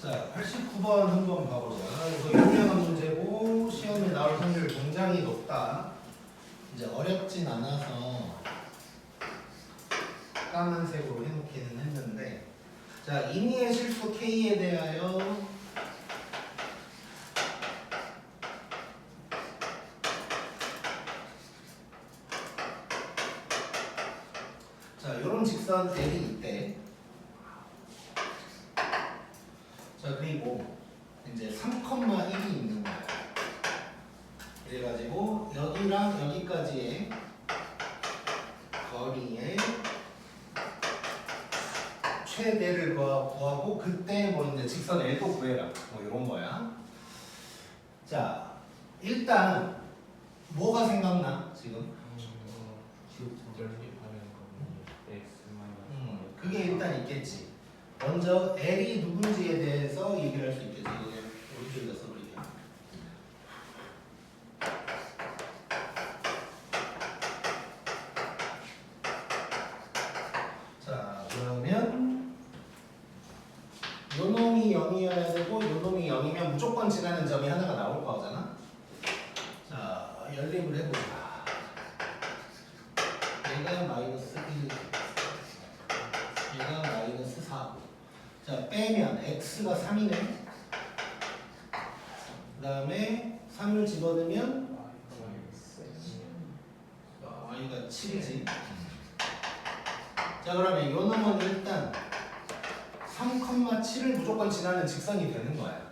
자, 89번 한번 봐보자. 이거 유명한 문제고 시험에 나올 확률 굉장히 높다. 이제 어렵진 않아서 까만색으로 해놓기는 했는데, 자, 임의의 실수 K에 대하여 자, 요런 직선 L이 있대. 자, 그리고 이제 3,1이 있는 거야. 그래가지고 여기랑 여기까지의 거리의 최대를 구하고 그때 뭐 이제 직선 L도 구해라. 뭐 이런 거야. 자, 일단 뭐가 생각나 지금? 그게 일단 있겠지. 먼저 L이 누군지에 대해서 얘기를 할 수 있겠지. 이게 오른쪽에다 써버리게. 자, 그러면 요 놈이 0이어야 되고 요 놈이 0이면 무조건 지나는 점이 하나가 나올 거잖아. 자, 연립을 해보자. 얘가 마이너스 1, 얘가 마이너스 4. 자, 빼면 x가 3이네. 그 다음에 3을 집어넣으면 y가 7이지. 자, 그러면 요 놈은 일단 3,7을 무조건 지나는 직선이 되는 거야.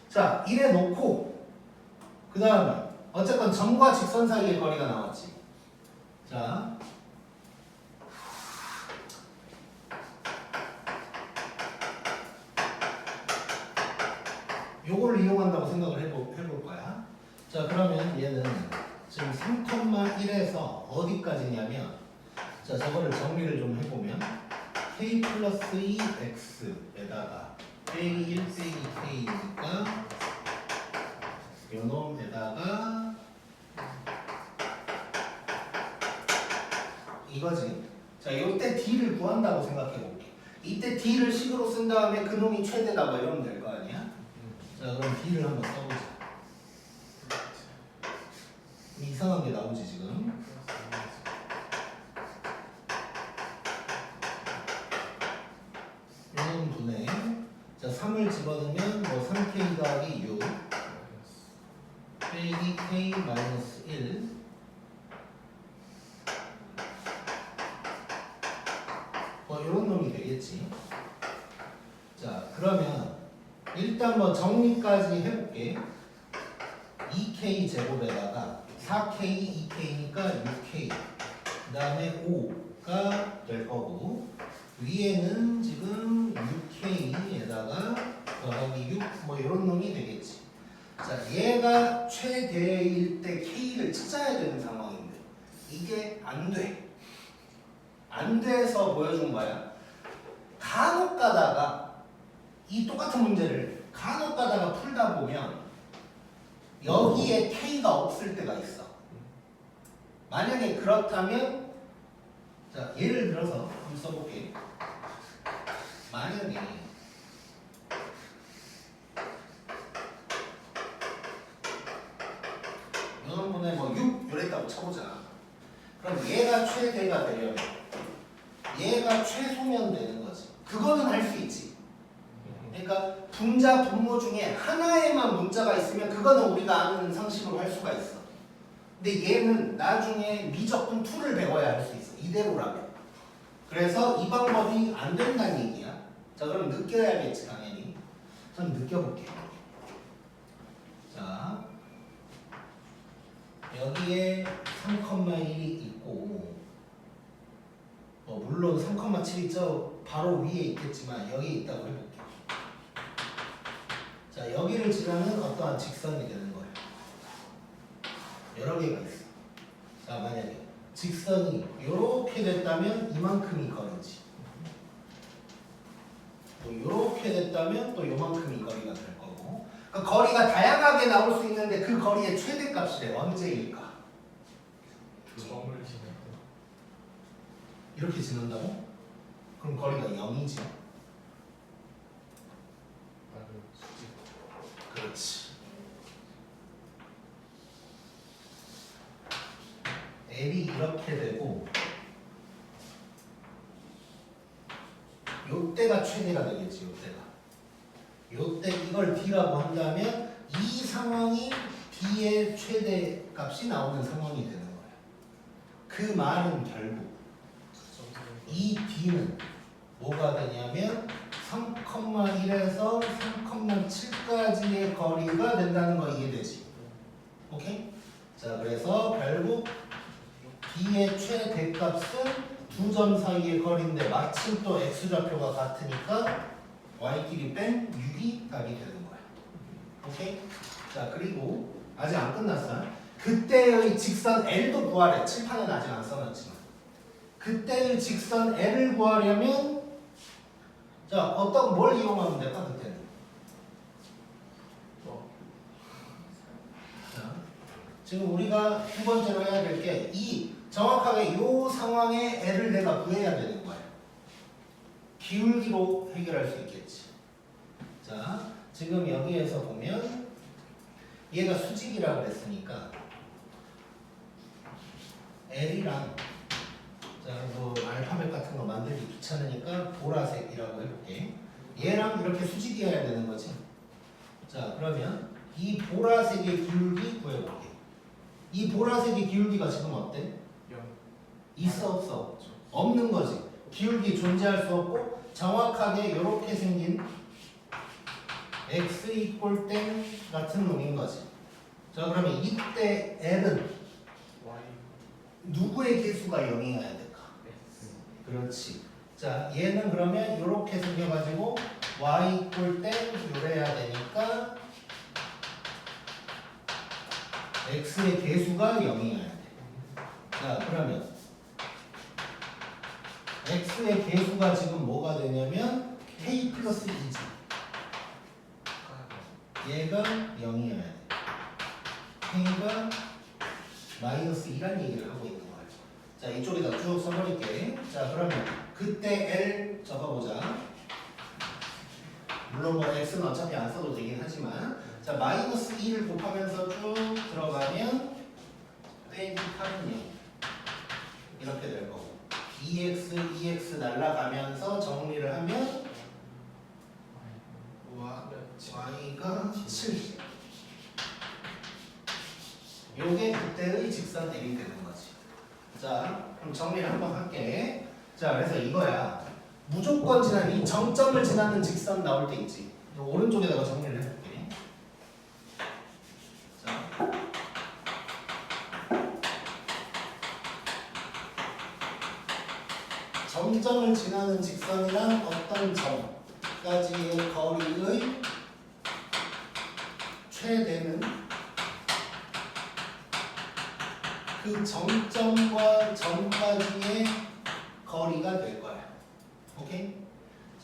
자, 이래 놓고 그 다음에 어쨌건 점과 직선 사이의 거리가 나왔지. 자, 요걸 이용한다고 생각을 해볼 거야. 자, 그러면 얘는 지금 3,1에서 어디까지냐면, 자, 저거를 정리를 좀 해보면 k 플러스 2x에다가 빼기 1 빼기 k니까 요 놈에다가 이거지. 자, 요때 d를 구한다고 생각해볼게. 이때 d를 식으로 쓴 다음에 그 놈이 최대다 뭐 이러면 될 거 아니야? 자, 그럼 d를 한번 써보자. 이상한 게 나오지 지금. 요놈 두네. 자, 3을 집어넣으면 뭐 3k 더하기 6 빼기 k 마이너스 1 뭐 요런 놈이 되겠지. 자, 그러면 일단 뭐 정리까지 해볼게. 2k 제곱에다가 4k 2k니까 6k 그 다음에 5가 될 거고, 위에는 지금 6k에다가 더하기 6 뭐 이런 놈이 되겠지. 자, 얘가 최대일 때 k를 찾아야 되는 상황인데 이게 안 돼. 안 돼서 보여준 거야. 간혹 가다가 이 똑같은 문제를 간혹 가다가 풀다 보면 여기에 k가 없을 때가 있어. 만약에 그렇다면, 자, 예를 들어서 한번 써볼게. 만약에 요놈분에 뭐 6 요랬다고 쳐보자. 그럼 얘가 최대가 되려면 얘가 최소면 되는 거지. 그거는 할 수 있지. 그러니까 분자 분모 중에 하나에만 문자가 있으면 그거는 우리가 아는 상식으로 할 수가 있어. 근데 얘는 나중에 미적분 2를 배워야 할 수 있어. 이대로라면. 그래서 이 방법이 안 된다는 얘기야. 자, 그럼 느껴야겠지 당연히. 전 느껴볼게. 자, 여기에 3,1이 있고, 물론 3,7이 저 바로 위에 있겠지만 여기 있다고 해볼게. 자, 여기를 지나는 어떠한 직선이 되는 거예요. 여러 개가 있어. 자, 만약에 직선이 이렇게 됐다면 이만큼이 거리지. 또 이렇게 됐다면 또 요만큼이 거리가 될 거고. 그러니까 거리가 다양하게 나올 수 있는데 그 거리의 최대값이래. 언제일까? 점을 지날 때. 이렇게 지난다고? 그럼 거리가 0이지. 그렇지. L이 이렇게 되고 요때가 최대가 되겠지. 요때 이걸 D라고 한다면 이 상황이 D의 최대 값이 나오는 상황이 되는 거예요. 그 말은 결국 이 D는 뭐가 되냐면 3,1에서 3,7까지의 거리가 된다는 거 이해되지? 오케이? 자, 그래서 결국 D의 최대값은 두 점 사이의 거리인데 마침 또 X좌표가 같으니까 Y끼리 뺀 6이 답이 되는 거야. 오케이? 자, 그리고 아직 안 끝났어. 그때의 직선 L도 구하래. 칠판에는 아직 안 써놨지만. 그때의 직선 L을 구하려면 자, 어떤 뭘 이용하면 될까 그때는? 자, 지금 우리가 두 번째로 해야 될 게 이 정확하게 이 상황에 L을 내가 구해야 되는 거야. 기울기로 해결할 수 있겠지. 자, 지금 여기에서 보면 얘가 수직이라고 그랬으니까 L이랑 자, 뭐 알파벳 같은 거 만들기 귀찮으니까 보라색이라고 해볼게. 얘랑 이렇게 수직이어야 되는 거지. 자, 그러면 이 보라색의 기울기 구해볼게. 이 보라색의 기울기가 지금 어때? 있어 없어? 없는 거지. 기울기 존재할 수 없고 정확하게 이렇게 생긴 x 이꼴 땡 같은 놈인 거지. 자, 그러면 이때 L은 누구의 개수가 0이어야 될까? 그렇지. 자, 얘는 그러면 이렇게 생겨가지고 y 이꼴 땡 요래야 되니까 x의 개수가 0이어야 돼. 자, 그러면 x의 개수가 지금 뭐가 되냐면 k 플러스 2지. 얘가 0이어야 돼. k가 마이너스 2란 얘기를 하고 있는 거야. 자, 이쪽에다 쭉 써버릴게. 자, 그러면 그때 L 적어보자. 물론 뭐 x는 어차피 안 써도 되긴 하지만 자, 마이너스 2를 곱하면서 쭉 들어가면 빼기 8은 0 이렇게 될 거고 2x 날라가면서 정리를 하면 y가 7 요게 그때의 직선 L이 되는 거지. 자, 그럼 정리를 한번 할게. 자, 그래서 이거야. 무조건 지나는 이 정점을 지나는 직선 나올 때 있지. 오른쪽에다가 정리를 해볼게. 자, 정점을 지나는 직선이란 어떤 점까지의 거리의 최대는 그 정점과 점까지의 거리가 될 거야. 오케이?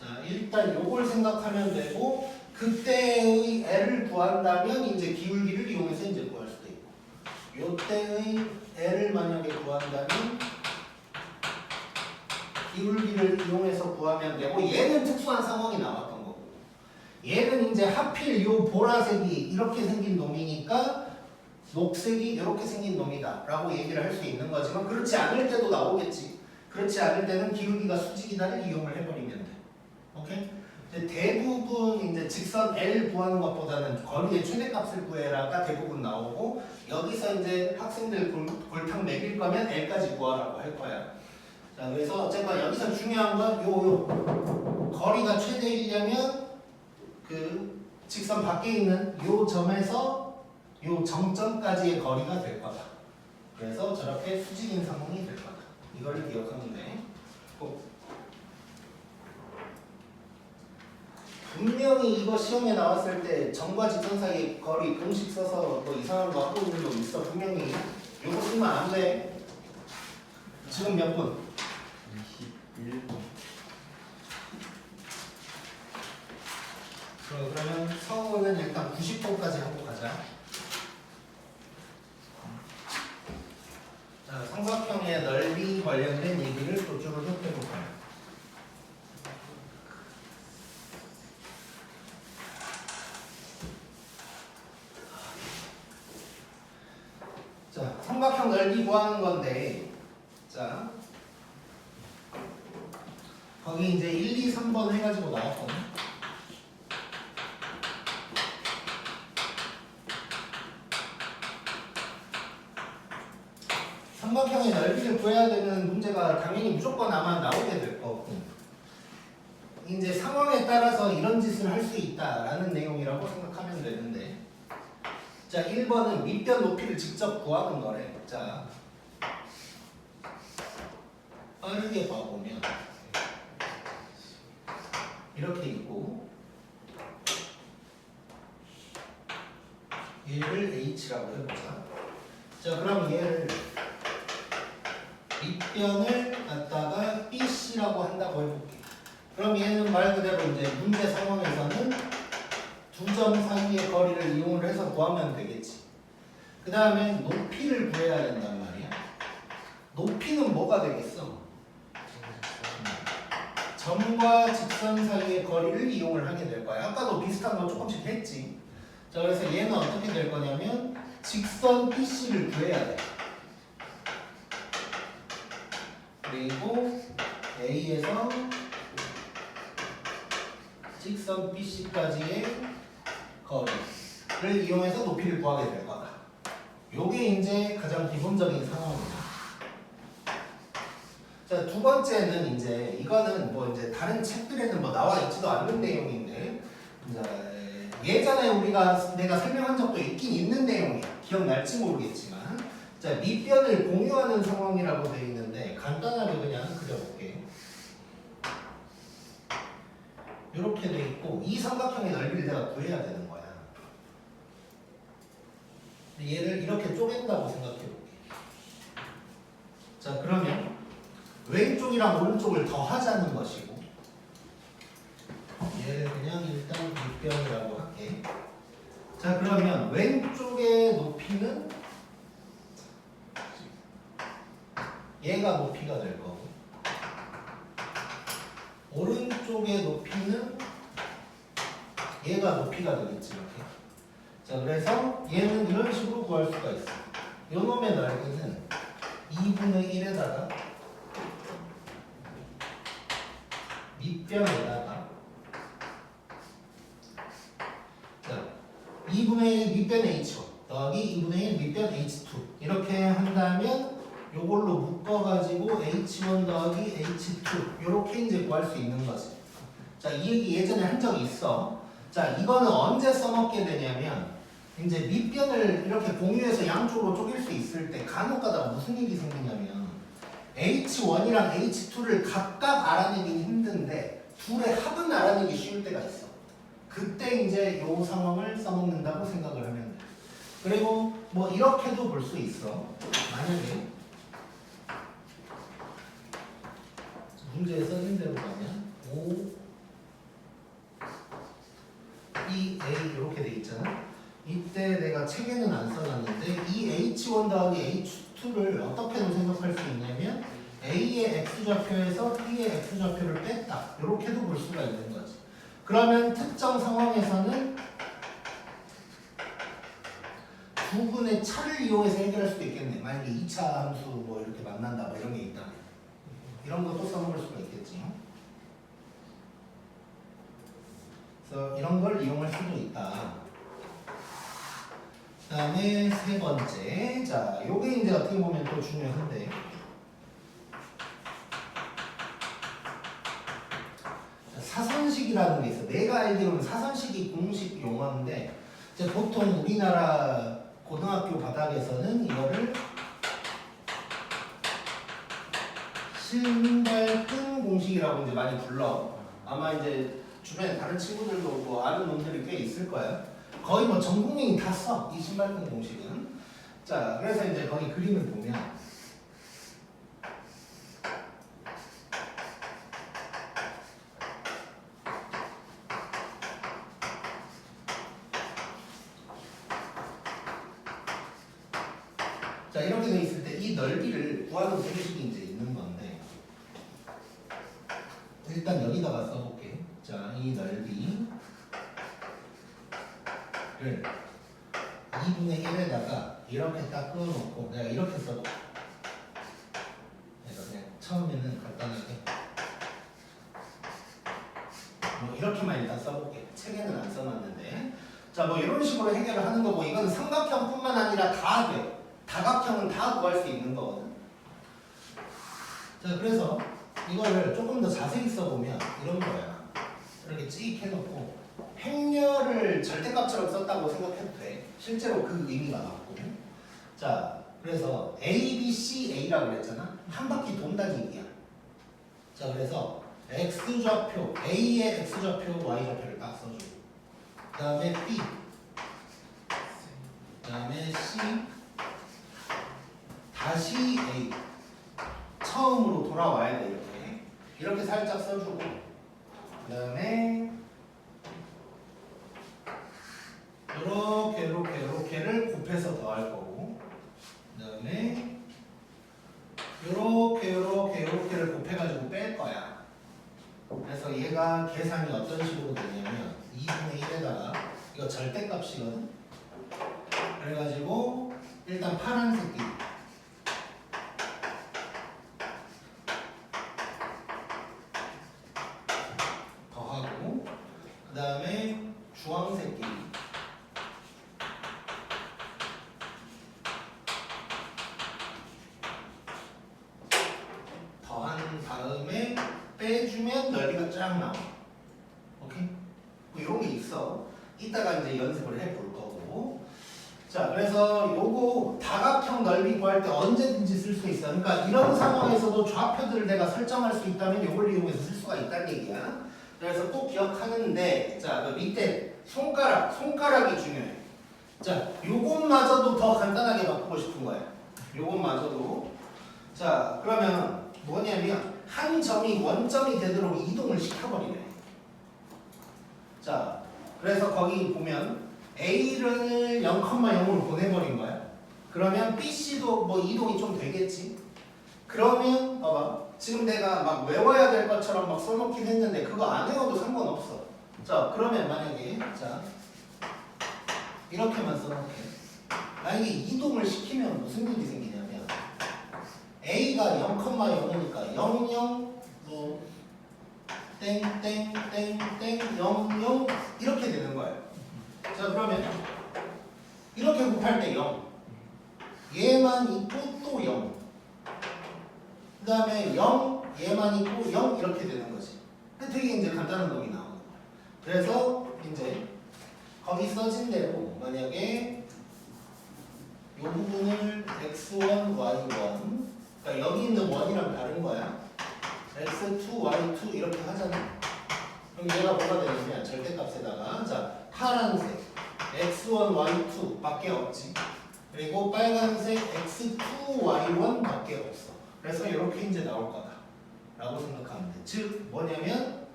자, 일단 요걸 생각하면 되고 그때의 L을 구한다면 이제 기울기를 이용해서 이제 구할 수도 있고 요때의 L을 만약에 구한다면 기울기를 이용해서 구하면 되고 얘는 특수한 상황이 나왔던 거고 얘는 이제 하필 요 보라색이 이렇게 생긴 놈이니까 녹색이 이렇게 생긴 놈이다 라고 얘기를 할 수 있는 거지만 그렇지 않을 때도 나오겠지. 그렇지 않을 때는 기울기가 수직이다를 이용을 해버리면 돼. 오케이? 이제 대부분 이제 직선 L 구하는 것보다는 거리의 최대값을 구해라가 대부분 나오고 여기서 이제 학생들 골탕 먹일 거면 L까지 구하라고 할 거야. 자, 그래서 어쨌건 여기서 중요한 건 요 거리가 최대이려면 그 직선 밖에 있는 요 점에서 요 정점까지의 거리가 될 거다. 그래서 저렇게 수직인 상황이 될 거다. 이걸 기억하면 돼. 분명히 이거 시험에 나왔을 때 점과 직선 사이 거리 공식 써서 뭐 이상한 거 하고 있는 거 있어. 분명히 이거 쓰면 안 돼. 지금 몇 분? 21분. 그러면 성우는 일단 90분까지 하고 가자. 자, 삼각형의 넓이 관련된 얘기를 또 쭉 해볼까요? 넓이 구하는 건데, 자, 거기 이제 1, 2, 3번 해가지고 나왔거든. 삼각형의 넓이를 구해야 되는 문제가 당연히 무조건 아마 나오게 될 거고, 이제 상황에 따라서 이런 짓을 할 수 있다라는 내용이라고 생각하면 되는데, 자, 1번은 밑변 높이를 직접 구하는 거래. 자, 빠르게 봐보면 이렇게 있고, 얘를 H라고 해보자. 자, 그럼 얘를 밑변을 갖다가 BC라고 한다고 해볼게. 그럼 얘는 말 그대로 이제 문제 상황에서는 두 점 사이의 거리를 이용을 해서 구하면 되겠지. 그 다음에 높이를 구해야 된단 말이야. 높이는 뭐가 되겠어? 점과 직선 사이의 거리를 이용을 하게 될 거야. 아까도 비슷한 거 조금씩 했지. 자, 그래서 얘는 어떻게 될 거냐면 직선 BC를 구해야 돼. 그리고 A에서 직선 BC까지의 거리를 이용해서 높이를 구하게 될 거다. 요게 이제 가장 기본적인 상황입니다. 자, 두 번째는 이제 이거는 뭐 이제 다른 책들에는 뭐 나와 있지도 않는 내용인데, 이제 예전에 내가 설명한 적도 있긴 있는 내용이야. 기억날지 모르겠지만, 자, 밑변을 공유하는 상황이라고 되어 있는데 간단하게 그냥 그려볼게. 이렇게 돼 있고 이 삼각형의 넓이를 내가 구해야 되는 거야. 얘를 이렇게 쪼갠다고 생각해 볼게. 자, 그러면 왼쪽이랑 오른쪽을 더하자는 것이고, 얘를 그냥 일단 밑변이라고 할게. 자, 그러면 왼쪽의 높이는 얘가 높이가 될 거고, 오른쪽의 높이는 얘가 높이가 되겠지. 이렇게. 자, 그래서 얘는 이런 식으로 구할 수가 있어. 요 놈의 넓이는 2분의 1에다가 밑변에다가, 자, 2분의 1 밑변 H1 더하기 2분의 1 밑변 H2 이렇게 한다면 요걸로 묶어가지고 H1 더하기 H2 요렇게 이제 구할 수 있는 거지. 자, 이 얘기 예전에 한 적이 있어. 자, 이거는 언제 써먹게 되냐면 이제 밑변을 이렇게 공유해서 양쪽으로 쪼갤 수 있을 때 간혹 가다가 무슨 일이 생기냐면 H1이랑 H2를 각각 알아내긴 힘든데 둘의 합은 알아내기 쉬울 때가 있어. 그때 이제 요 상황을 써먹는다고 생각을 하면 돼. 그리고 뭐 이렇게도 볼 수 있어. 만약에 문제에 써진 대로 가면 5 2 A 이렇게 돼 있잖아. 이때 내가 책에는 안 써놨는데 이 H1 더하기 H2를 어떻게도 생각할 수 있냐면 A의 X좌표에서 B의 X좌표를 뺐다. 이렇게도 볼 수가 있는 거지. 그러면 특정 상황에서는 두 분의 차를 이용해서 해결할 수도 있겠네. 만약에 2차 함수 뭐 이렇게 만난다 뭐 이런 게 있다면 이런 것도 써먹을 수가 있겠지. 그래서 이런 걸 이용할 수도 있다. 그 다음에 세 번째, 자, 요게 이제 어떻게 보면 또 중요한데, 사선식이라는 게 있어. 내가 알기로는 사선식이 공식 용어인데, 이제 보통 우리나라 고등학교 바닥에서는 이거를 신발끈 공식이라고 이제 많이 불러. 아마 이제 주변에 다른 친구들도 뭐 아는 놈들이 꽤 있을 거야. 거의 뭐 전 국민이 다 써, 이 신발끈 공식은. 자, 그래서 이제 거기 그림을 보면 자, 이렇게 돼 있을 때 이 넓이를 구하는 공식이 이제 있는 건데, 일단 여기다가 써볼게. 자, 이 넓이를 2분의 1에다가 이렇게 딱 끊어놓고 내가 이렇게 써볼게. 그냥 처음에는 간단하게 뭐 이렇게만 일단 써볼게. 책에는 안 써놨는데 자 뭐 이런 식으로 해결을 하는 거고 이건 삼각형뿐만 아니라 다 돼. 다각형은 다 구할 수 있는 거거든. 자 그래서 이거를 조금 더 자세히 써보면 이런 거야. 이렇게 찍 해놓고 행렬을 절대값처럼 썼다고 생각해도 돼. 실제로 그 의미가 맞고. 자 그래서 A, B, C, A라고 그랬잖아. 한 바퀴 돈다는 얘기야. 자 그래서 X좌표, A의 X좌표, Y좌표를 딱 써주고 그 다음에 B 그 다음에 C 다시 A 처음으로 돌아와야 돼 이렇게 살짝 써주고 그 다음에 이렇게를 곱해서 더할 거고 그 다음에 이렇게를 곱해가지고 뺄 거야. 그래서 얘가 계산이 어떤 식으로 되냐면 2분의 1에다가 이거 절대값이거든. 그래가지고 일단 파란색이 더하고 그 다음에 주황색이 더한 다음에 빼주면 넓이가 쫙 나와. 오케이? 뭐 이런 게 있어. 이따가 이제 연습을 해볼 거고. 자, 그래서 요거 다각형 넓이 구할 때 언제든지 쓸 수 있어. 그러니까 이런 상황에서도 좌표들을 내가 설정할 수 있다면 요걸 이용해서 쓸 수가 있다는 얘기야. 그래서 꼭 기억하는데, 자, 그 밑에 손가락이 중요해. 자, 요것마저도 더 간단하게 바꾸고 싶은 거야. 요것마저도. 자, 그러면 뭐냐면 한 점이 원점이 되도록 이동을 시켜버리네. 자, 그래서 거기 보면 A를 0,0으로 보내버린 거야. 그러면 BC도 뭐 이동이 좀 되겠지. 그러면 봐봐. 지금 내가 막 외워야 될 것처럼 막 써놓긴 했는데 그거 안 외워도 상관없어. 자, 그러면 만약에 자 이렇게만 써놓게. 만약에 이동을 시키면 무슨 일이 생기냐면 A가 0,0이니까 00 뭐 땡땡땡땡 00 이렇게 되는 거예요. 자 그러면 이렇게 곱할 때 0 얘만 있고 또 0 그 다음에 0 얘만 있고 0 이렇게 되는 거지. 되게 이제 간단한 놈이 나오는 거야. 그래서 이제 거기 써진 대로 만약에 이 부분을 x1, y1 그러니까 여기 있는 1이랑 다른 거야. x2, y2 이렇게 하잖아. 그럼 얘가 뭐가 되냐면 절대값에다가 자 파란색 x1, y2 밖에 없지. 그리고 빨간색 x2, y1 밖에 없어. 그래서 이렇게 이제 나올 거다 라고 생각하면 돼. 즉 뭐냐면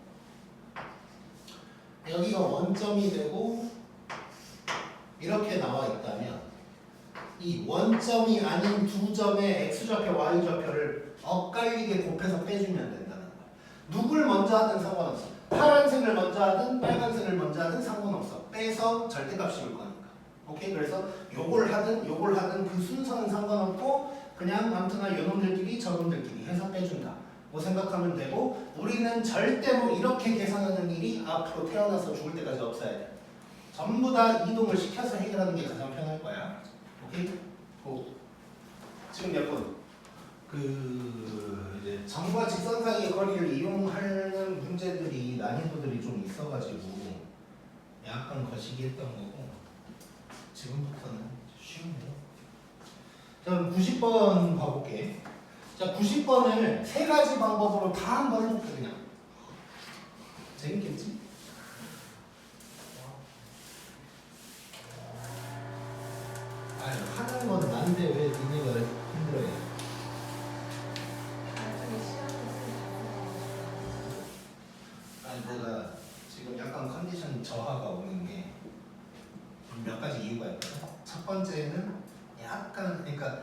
여기가 원점이 되고 이렇게 나와 있다면 이 원점이 아닌 두 점의 x좌표, y좌표를 엇갈리게 곱해서 빼주면 된다는 거야. 누굴 먼저 하든 상관없어. 파란색을 먼저 하든 빨간색을 먼저 하든 상관없어. 빼서 절대값 씌울 거니까. 오케이? 그래서 요걸 하든 그 순서는 상관없고 그냥 아무튼나 요놈들끼리 저놈들끼리 해서 빼준다. 뭐 생각하면 되고 우리는 절대로 이렇게 계산하는 일이 앞으로 태어나서 죽을 때까지 없어야 돼. 전부 다 이동을 시켜서 해결하는 게 가장 편할 거야. 오케이? 고. 지금 몇 분? 이제 점과 직선 사이의 거리를 이용하는 문제들이 난이도들이 좀 있어가지고 약간 거시기 했던 거고 지금부터는 쉬운데요. 자, 90번 봐볼게. 자, 90번을 세 가지 방법으로 다 한번 해볼게 그냥. 재밌겠지? 아니, 하는 건 난데 왜 니네가 힘들어해? 아니, 내가 지금 약간 컨디션 저하가 오는 게 몇 가지 이유가 있거든. 첫 번째는 약간 그러니까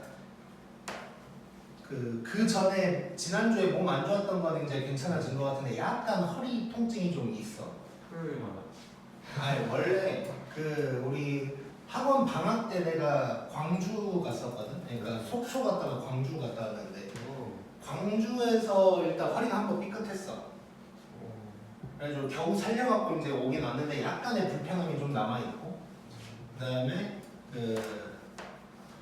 그 전에 지난주에 몸 안 좋았던 건 이제 괜찮아진 것 같은데 약간 허리 통증이 좀 있어. 토요일마다. 아니 원래 우리 학원 방학 때 내가 광주 갔었거든. 그러니까 속초 갔다가 광주 갔다 왔는데 오. 광주에서 일단 허리가 한번 삐끗했어. 오. 그래가지고 겨우 살려갖고 이제 오긴 왔는데 약간의 불편함이 좀 남아있고, 그다음에 그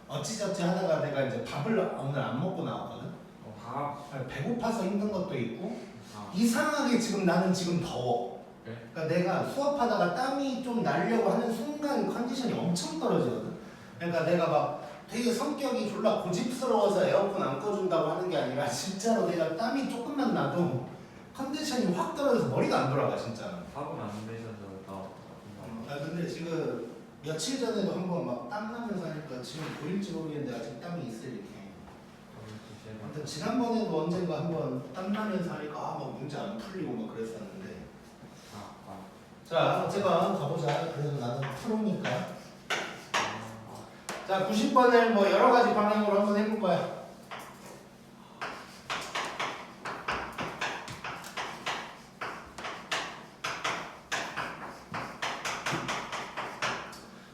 어찌저찌 하다가 내가 이제 밥을 오늘 안 먹고 나왔거든. 밥. 배고파서 힘든 것도 있고, 아. 이상하게 지금 나는 지금 더워. 네? 그러니까 내가 수업하다가 땀이 좀 나려고 하는 순간 컨디션이 엄청 떨어지거든. 그러니까 내가 막 되게 성격이 졸라 고집스러워서 에어컨 안 꺼준다고 하는 게 아니라 진짜로 내가 땀이 조금만 나도 컨디션이 확 떨어져서 머리가 안 돌아가 진짜. 밥은 안 드셔서 더. 아 근데 지금 며칠 전에도 한번 막 땀 나면서 하니까 지금 보일지 모르겠는데 아직 땀이 있을 이렇게. 근데 지난번에도 언젠가 한번 땀 나면서 하니까 막 문제 안 풀리고 막 그랬었는데. 자 어쨌건 가보자. 그래도 나는 프로니까. 자 90번을 뭐 여러 가지 방향으로 한번 해볼 거야.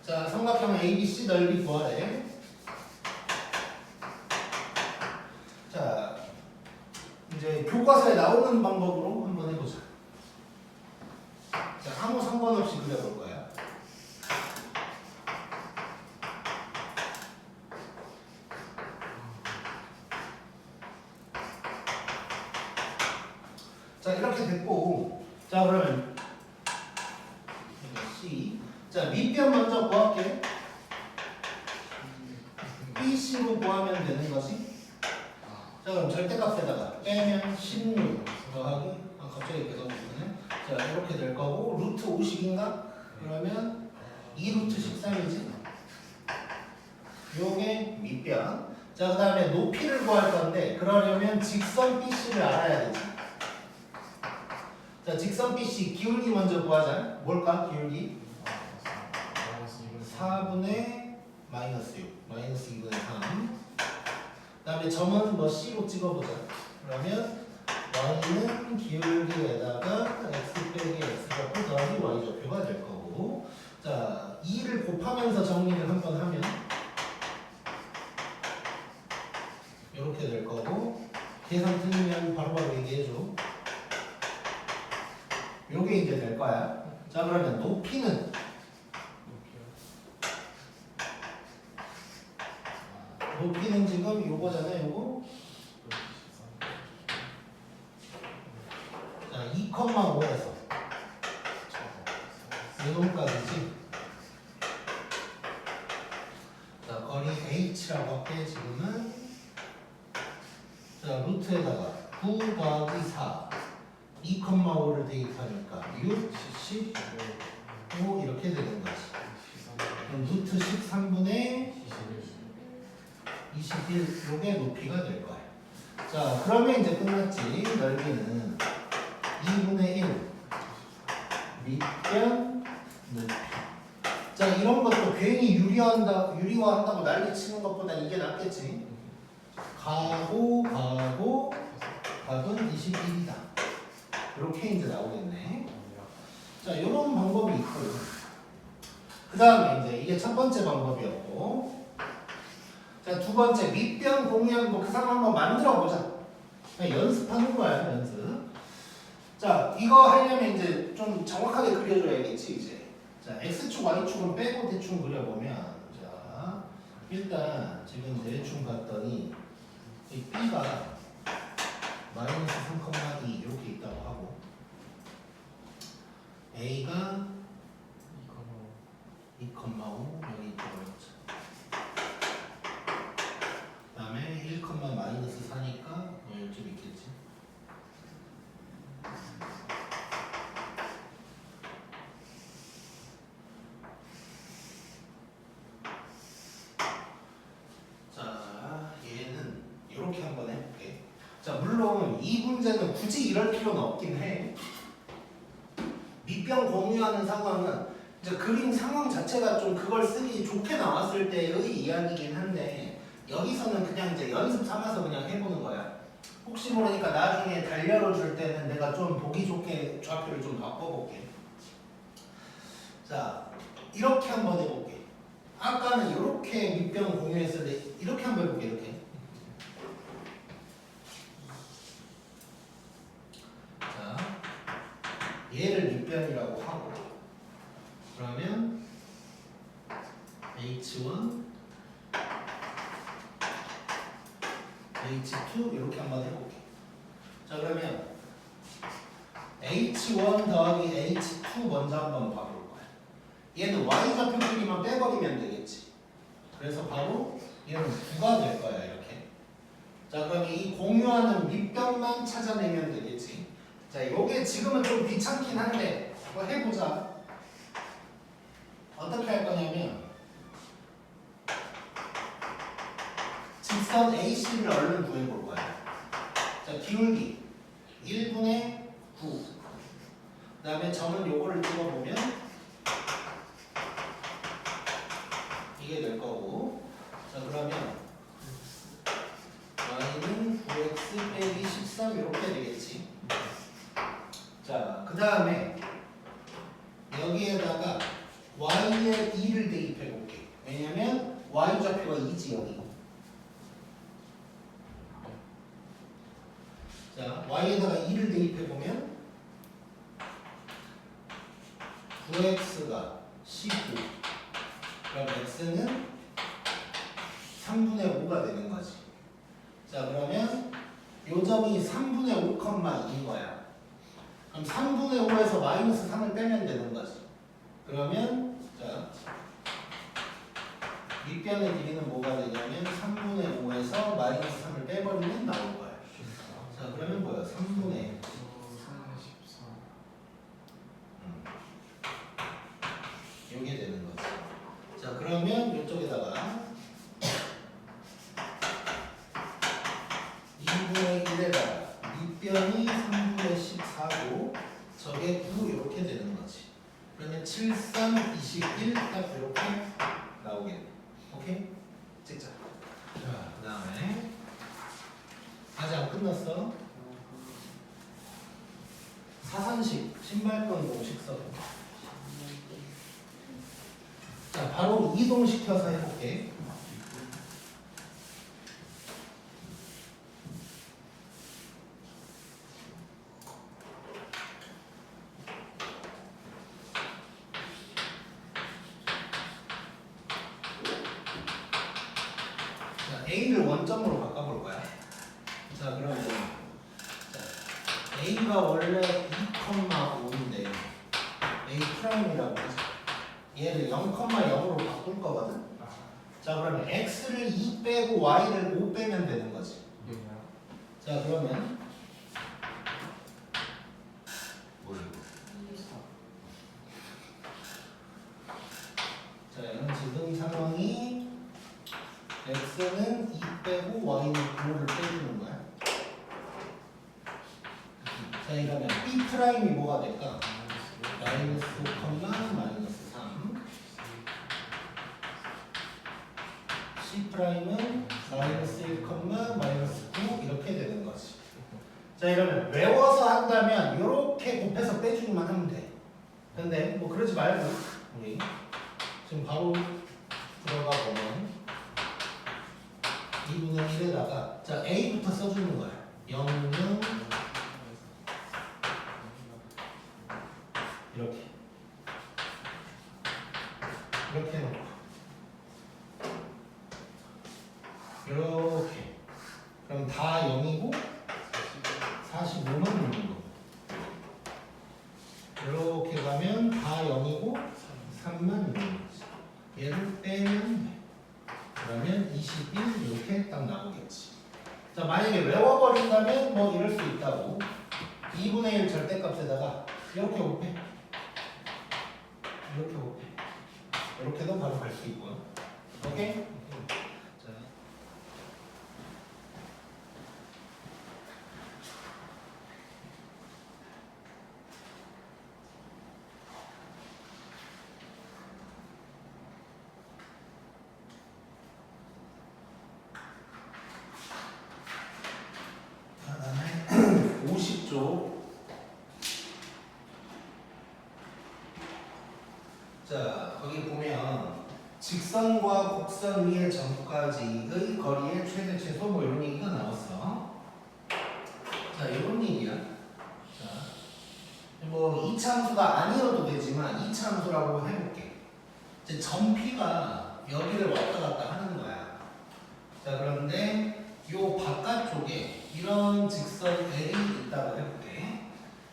자 삼각형 ABC 넓이 구하래. 자 이제 교과서에 나오는 방법으로 한번 해보자. 자 아무 상관없이 그려볼 거야. 자 이렇게 됐고, 자 그러면 C, 자 밑변 먼저 구할게. BC로 구하면 되는 거지. 자 그럼 절대값에다가 빼면 16 더하기, 갑자기 배가 고프네. 자 이렇게 될 거고, 루트 50인가? 그러면 2루트 13이지. 요게 밑변. 자 그 다음에 높이를 구할 건데, 그러려면 직선 BC를 알아야 되지. 자 직선 BC 기울기 먼저 구하자. 뭘까 기울기? 4분의 마이너스 6 마이너스 2분의 3. 그 다음에 점은 뭐 C로 찍어보자. 그러면 y는 기울기에다가 x 빼기 x좌표 더하기 y좌표가 될 거고, 자 2를 곱하면서 정리를 한번 하면 이렇게 될 거고, 계산 틀리면 바로바로 얘기해줘. 요게 이제 될 거야. 자 그러면 높이는 지금 요거잖아요. 요거. 자 2,5에서 요놈까지지. 자 거리 h라고 할게. 지금은 자 루트에다가 9 더하기 4 2,5를 대입하니까 6, 15 이렇게 되는 거지. 그럼 루트 13분의 21, 요게 높이가 될 거야. 자 그러면 이제 끝났지. 넓이는 2분의 1 밑변 높이. 자 이런 것도 괜히 유리화한다고 난리 치는 것보다 이게 낫겠지. 가고 답은 21이다. 이렇게 이제 나오겠네. 자 이런 방법이 있고요. 그 다음에 이제 이게 첫 번째 방법이었고, 자 두 번째 밑변 공유한 거 그 상황 한번 만들어 보자. 그냥 연습하는 거야 연습. 자 이거 하려면 이제 좀 정확하게 그려줘야겠지 이제. 자 x축 y축은 빼고 대충 그려보면, 자 일단 지금 대충 봤더니 이 b가 마이너스 3,2 이렇게 있다고 하고, a가 2,5 여기 있다고 했죠. 그 다음에 1, 마이너스 4니까 이쯤 있겠지. 자 얘는 이렇게 한번 해볼게. 자 물론 이 문제는 굳이 이럴 필요는 없긴 해. 밑변 공유하는 상황은 이제 그림 상황 자체가 좀 그걸 쓰기 좋게 나왔을 때의 이야기긴 한데, 여기서는 그냥 이제 연습 삼아서 그냥 해보는 거야. 혹시 모르니까 나중에 달려러 줄 때는 내가 좀 보기 좋게 좌표를 좀 바꿔볼게. 자 이렇게 한번 해볼게. 아까는 이렇게 밑변 공유했을 때 이렇게 한번 해볼게. 이렇게. 자, 얘를 밑변이라고 하고 그러면 H1 H2 이렇게 한번 해볼게. 자 그러면 H1 더하기 H2 먼저 한번 봐볼 거야. 얘는 Y좌표 크기만 빼버리면 되겠지. 그래서 바로 얘는 9가 될 거야 이렇게. 자 그럼 이 공유하는 밑변만 찾아내면 되겠지. 자 요게 지금은 좀 귀찮긴 한데 한번 해보자. 어떻게 할 거냐면 직선 AC를 얼른 구해볼 거야. 자 기울기 1분의 9. 그 다음에 점은 요거를 찍어보면 이게 될 거고. 자 그러면 y는 9x 빼기 13 이렇게 되겠지. 자 그 다음에 여기에다가 y의 2를 대입해 볼게. 왜냐면 y좌표가 2지 여기. 자 y에다가 2를 대입해 보면 9x가 19. 그럼 x는 3분의 5가 되는 거지. 자 그러면 요 점이 3분의 5,2인 거야. 그럼 3분의 5에서 마이너스 3을 빼면 되는 거지. 그러면 자 밑변의 길이는 뭐가 되냐면 3분의 5에서 마이너스 3을 빼버리면 나올 거야. 자 그러면 뭐야? 3분의 14. 요게 되는 거지. 자 그러면 이쪽에다가 2분의 1에다가 밑변이 3분의 14고 저게 9 이렇게 되는 거지. 그러면 7, 3, 21 딱 이렇게 나오겠네. 오케이? 찍자. 자 그 다음에 아직 안 끝났어. 사선식 신발끈 공식 써. 자 바로 이동시켜서 해볼게. 자 A를 원점으로 바꿔볼 거야. 자 그러면 자, A가 원래 2,5인데 A 프라임이라고 하자. 얘를 0,0으로 바꿀 거거든. 자 그러면 x를 2 빼고 y를 5 빼면 되는 거지. 자 그러면 자 이런 지금 상황이 x는 2 빼고 y는 9를 빼주는 거야. 자 이러면 b 프라임이 뭐가 될까? 마이너스 5, 마이너스 3. C 프라임은 마이너스 1, 마이너스 9 이렇게 되는 거지. 자 이러면 외워서 한다면 이렇게 곱해서 빼주기만 하면 돼. 근데 뭐 그러지 말고 우리 지금 바로 들어가 보면 2분의 1에다가 자 A부터 써주는 거야. 0은 이렇게 해놓고 이렇게 그럼 다 0이고 45만 0이고 이렇게 가면 다 0이고 3만 0이지. 얘를 빼면 돼. 그러면 21 이렇게 딱 나오겠지. 자 만약에 외워버린다면 뭐 이럴 수 있다고 2분의 1 절대값에다가 이렇게 곱해. 이렇게 곱해. 이렇게도 바로 갈 수 있고요. 오케이? 자. 그다음에 50쪽. 자, 거기 보면 직선과 곡선 위의 점까지의 거리의 최대 최소 뭐 이런 얘기가 나왔어. 자, 이런 얘기야. 자, 뭐 이차함수가 아니어도 되지만 이차함수라고 해볼게. 이제 점 P가 여기를 왔다 갔다 하는 거야. 자, 그런데 요 바깥쪽에 이런 직선 L이 있다고 해볼게.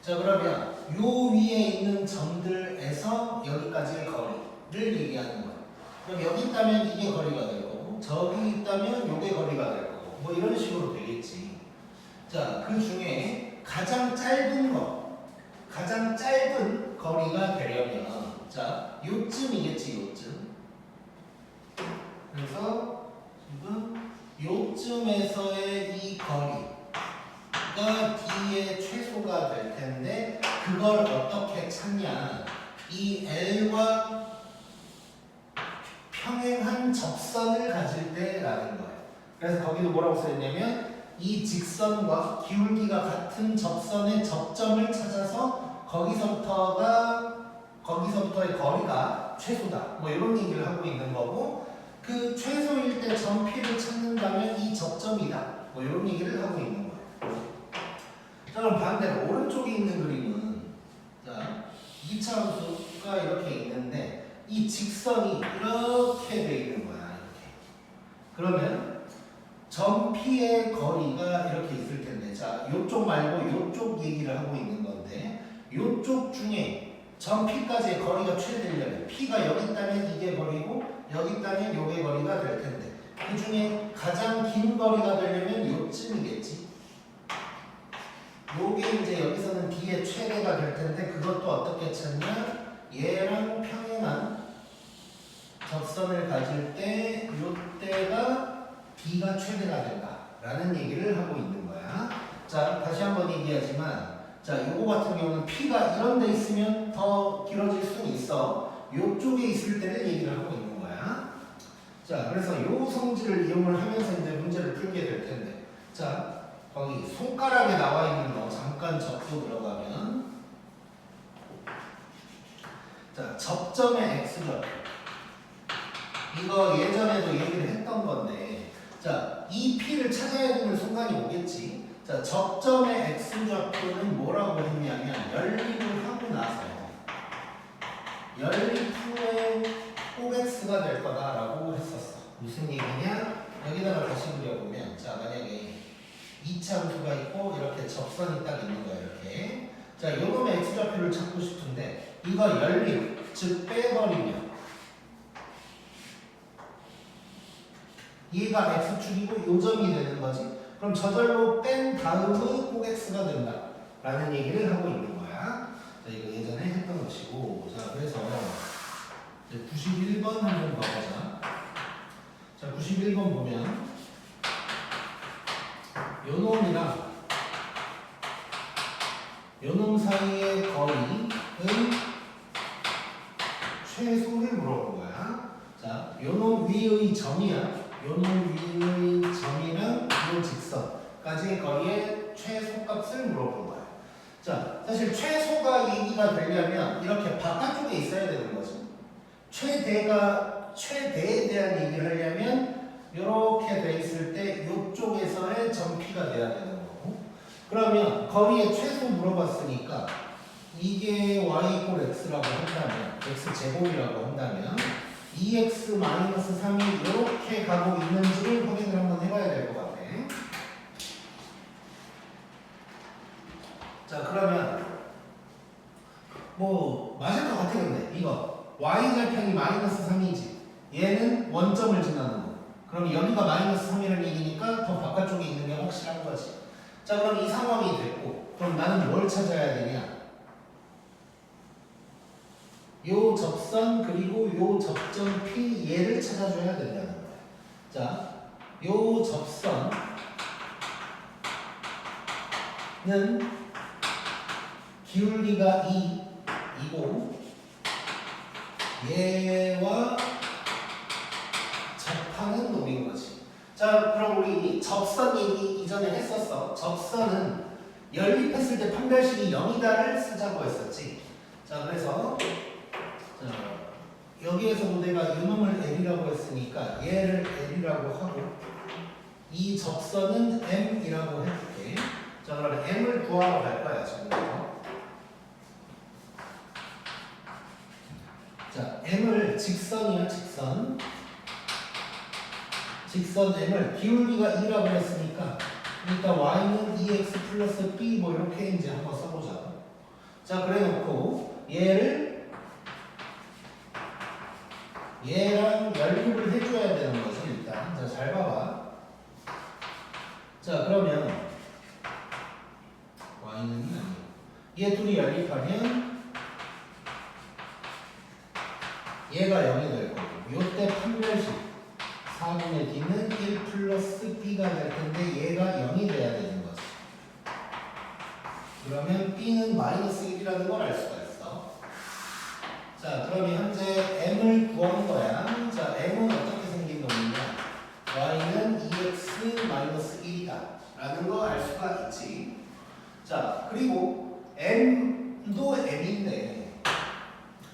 자, 그러면 요 위에 있는 점들에서 여기까지의 거리를 얘기하는 거야. 그럼 여기 있다면 이게 거리가 될 거고, 저기 있다면 요게 거리가 될 거고, 뭐 이런 식으로 되겠지. 자, 그 중에 가장 짧은 거리가 되려면, 자, 요쯤이겠지, 요쯤. 그래서 지금 요쯤에서의 이 거리가 D의 최소가 될 텐데, 그걸 어떻게 찾냐? 이 L과 평행한 접선을 가질 때라는 거예요. 그래서 거기도 뭐라고 써있냐면 이 직선과 기울기가 같은 접선의 접점을 찾아서 거기서부터의 거리가 최소다. 뭐 이런 얘기를 하고 있는 거고, 그 최소일 때 점 P를 찾는다면 이 접점이다. 뭐 이런 얘기를 하고 있는 거예요. 자, 그럼 반대로 오른쪽에 있는 그림은, 자, 2차 함수가 이렇게 있는데 이 직선이 이렇게 돼 있는 거야. 이렇게. 그러면 점 P의 거리가 이렇게 있을 텐데, 자, 요쪽 말고 요쪽 얘기를 하고 있는 건데, 요쪽 중에 점 P까지의 거리가 최대려면 P가 여기 있다면 이게 거리고 여기 있다면 요게 거리가 될 텐데, 그 중에 가장 긴 거리가 되려면 요쯤이겠지. 요게 이제 여기서는 D의 최대가 될 텐데, 그것도 어떻게 찾냐? 얘랑 평행한 접선을 가질 때 요때가 D가 최대가 된다라는 얘기를 하고 있는 거야. 자, 다시 한번 얘기하지만, 자, 요거 같은 경우는 P가 이런 데 있으면 더 길어질 수는 있어. 요쪽에 있을 때를 얘기를 하고 있는 거야. 자, 그래서 요 성질을 이용을 하면서 이제 문제를 풀게 될 텐데, 자, 거기 손가락에 나와 있는 거 잠깐 적고 들어가면, 자, 접점의 X좌표. 이거 예전에도 얘기를 했던 건데, 자, 이 P를 찾아야 되는 순간이 오겠지. 자, 접점의 X좌표는 뭐라고 했냐면, 연립을 하고 나서 연립 후에 꼭 X가 될 거다라고 했었어. 무슨 얘기냐? 여기다가 다시 그려보면, 자, 만약에 2차 함수가 있고 이렇게 접선이 딱 있는 거야, 이렇게. 자, 요놈의 X좌표를 찾고 싶은데, 이거 연립, 즉 빼버리면 얘가 X축이고 요점이 되는 거지. 그럼 저절로 뺀 다음에 꼭 X가 된다 라는 얘기를 하고 있는 거야. 자, 이거 예전에 했던 것이고, 자, 그래서 이제 91번 한번 봐보자. 자, 91번 보면 요놈이랑 요놈 사이의 거리의 최소를 물어본 거야. 자, 요놈 위의 점이야. 요놈 위의 점이랑 요 직선까지의 거리의 최소값을 물어본 거야. 자, 사실 최소가 얘기가 되려면 이렇게 바깥쪽에 있어야 되는 거지. 최대에 대한 얘기를 하려면 이렇게 돼 있을 때 이쪽에서의 점 P가 돼야 되는 거고, 그러면 거리의 최소 물어봤으니까 이게 y 이퀄 x라고 한다면, x제곱이라고 한다면 2x-3이 이렇게 가고 있는지를 확인을 한번 해봐야 될 것 같아. 자, 그러면 뭐 맞을 것 같아. 근데 이거 y절편이 -3이지, 얘는 원점을 지나는 거. 그럼 여기가 -3이라는 얘기니까 더 바깥쪽에 있는 게 확실한 거지. 자, 그럼 이 상황이 됐고, 그럼 나는 뭘 찾아야 되냐? 요 접선 그리고 요 접점 P 얘를 찾아줘야 된다는 거야. 자, 요 접선은 기울기가 2이고 얘와 접하는 놈인 거지. 자, 그럼 우리 접선 얘기 이전에 했었어. 접선은 연립했을 때 판별식이 0이다를 쓰자고 했었지. 자, 그래서 자, 여기에서도 내가 이놈을 L이라고 했으니까 얘를 L이라고 하고 이 접선은 M이라고 해줄게. 자, 그러면 M을 구하러 갈 거야 지금부터. 자, M을 직선이야 직선. 직선 M을 기울기가 2라고 했으니까 일단 Y는 2x 플러스 B 뭐 이렇게 이제 한번 써보자. 자, 그래 놓고 얘랑 연립을 해줘야 되는 거지 일단. 자, 잘 봐봐. 자, 그러면 Y는 아니고 얘 둘이 연립하면 얘가 0이 될 거고 요때 판별식 4분의 D는 1 플러스 B가 될 텐데 얘가 0이 돼야 되는 거지. 그러면 B는 마이너스 1이라는 걸 알 수가 있어. 자, 그러면 현재 M을 구한 거야. 자, M은 어떻게 생긴 놈이냐? Y는 2x 마이너스 1이다 라는 거 알 수가 있지. 자, 그리고 M도 M인데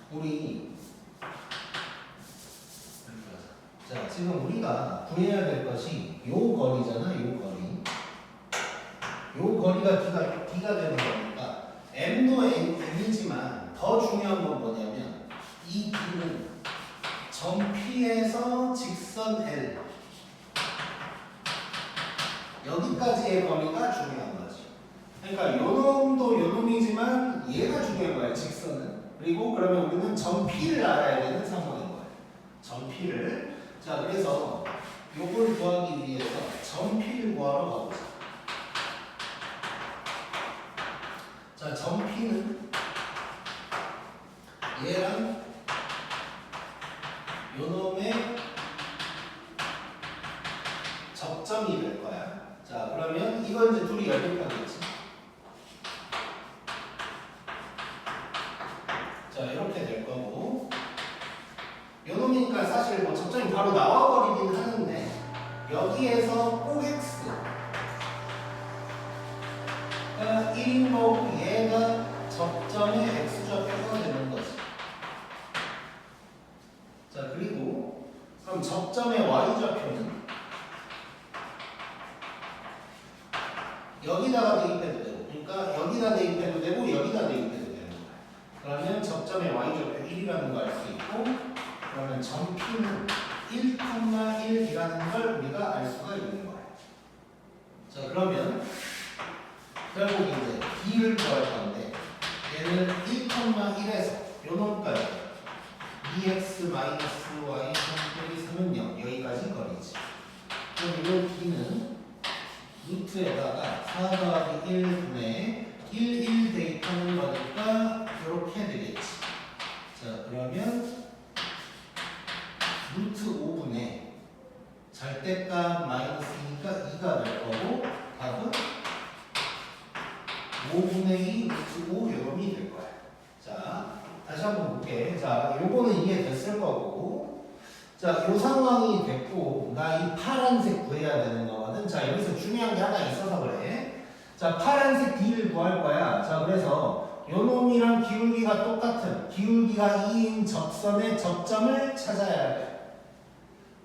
우리 자, 지금 우리가 구해야 될 것이 요 거리잖아, 요 거리. 요 거리가 D가 되는 거니까 M도 M이지만 더 중요한 건 뭐냐면 이 D는 점 P에서 직선 L 여기까지의 거리가 중요한 거지. 그러니까 요 놈도 요 놈이지만 얘가 중요한 거야, 직선은. 그리고 그러면 우리는 점 P를 알아야 되는 상황인 거야. 점 P를. 자, 그래서 요걸 구하기 위해서 점 P를 구하러 가보자. 자, 점 P는 얘랑 요놈의 접점이 될 거야. 자, 그러면 이건 이제 둘이 연립하겠지. 자, 이렇게 될 거고 요놈이니까 사실 뭐 접점이 바로 나와버리긴 하는데 여기에서 꼭 X가 1인 거고 얘가 접점의 X좌표가 되는 거지. 자, 그리고 그럼 접점의 Y좌표는 여기다가 대입해도 되고 그러니까 여기다 대입해도 되고 여기다 대입해도 되는 거야. 그러면 접점의 Y좌표 1이라는 걸 알 수 있고 그러면 점 P는 1,1이라는 걸 우리가 알 수가 있는 거야. 자, 그러면 결국 이제 D를 구할 건데 얘는 1,1에서 요 놈까지 2x 마이너스 y 빼기 3은 0 여기까지 거리지. 그럼 이 D는 루트에다가 4 더하기 1분의 1 대입하는 거니까 이렇게 되겠지. 자, 그러면 루트 5분의 절대값 마이너스니까 2가 될 거고 답은 5분의 2 루트 5 요놈이 될 거야. 자, 다시 한번 볼게. 자, 요거는 이해됐을 거고 자, 요 상황이 됐고 나 이 파란색 구해야 되는 거거든. 자, 여기서 중요한 게 하나 있어서 그래. 자, 파란색 D를 구할 거야. 자, 그래서 요 놈이랑 기울기가 똑같은 기울기가 2인 접선의 접점을 찾아야 돼.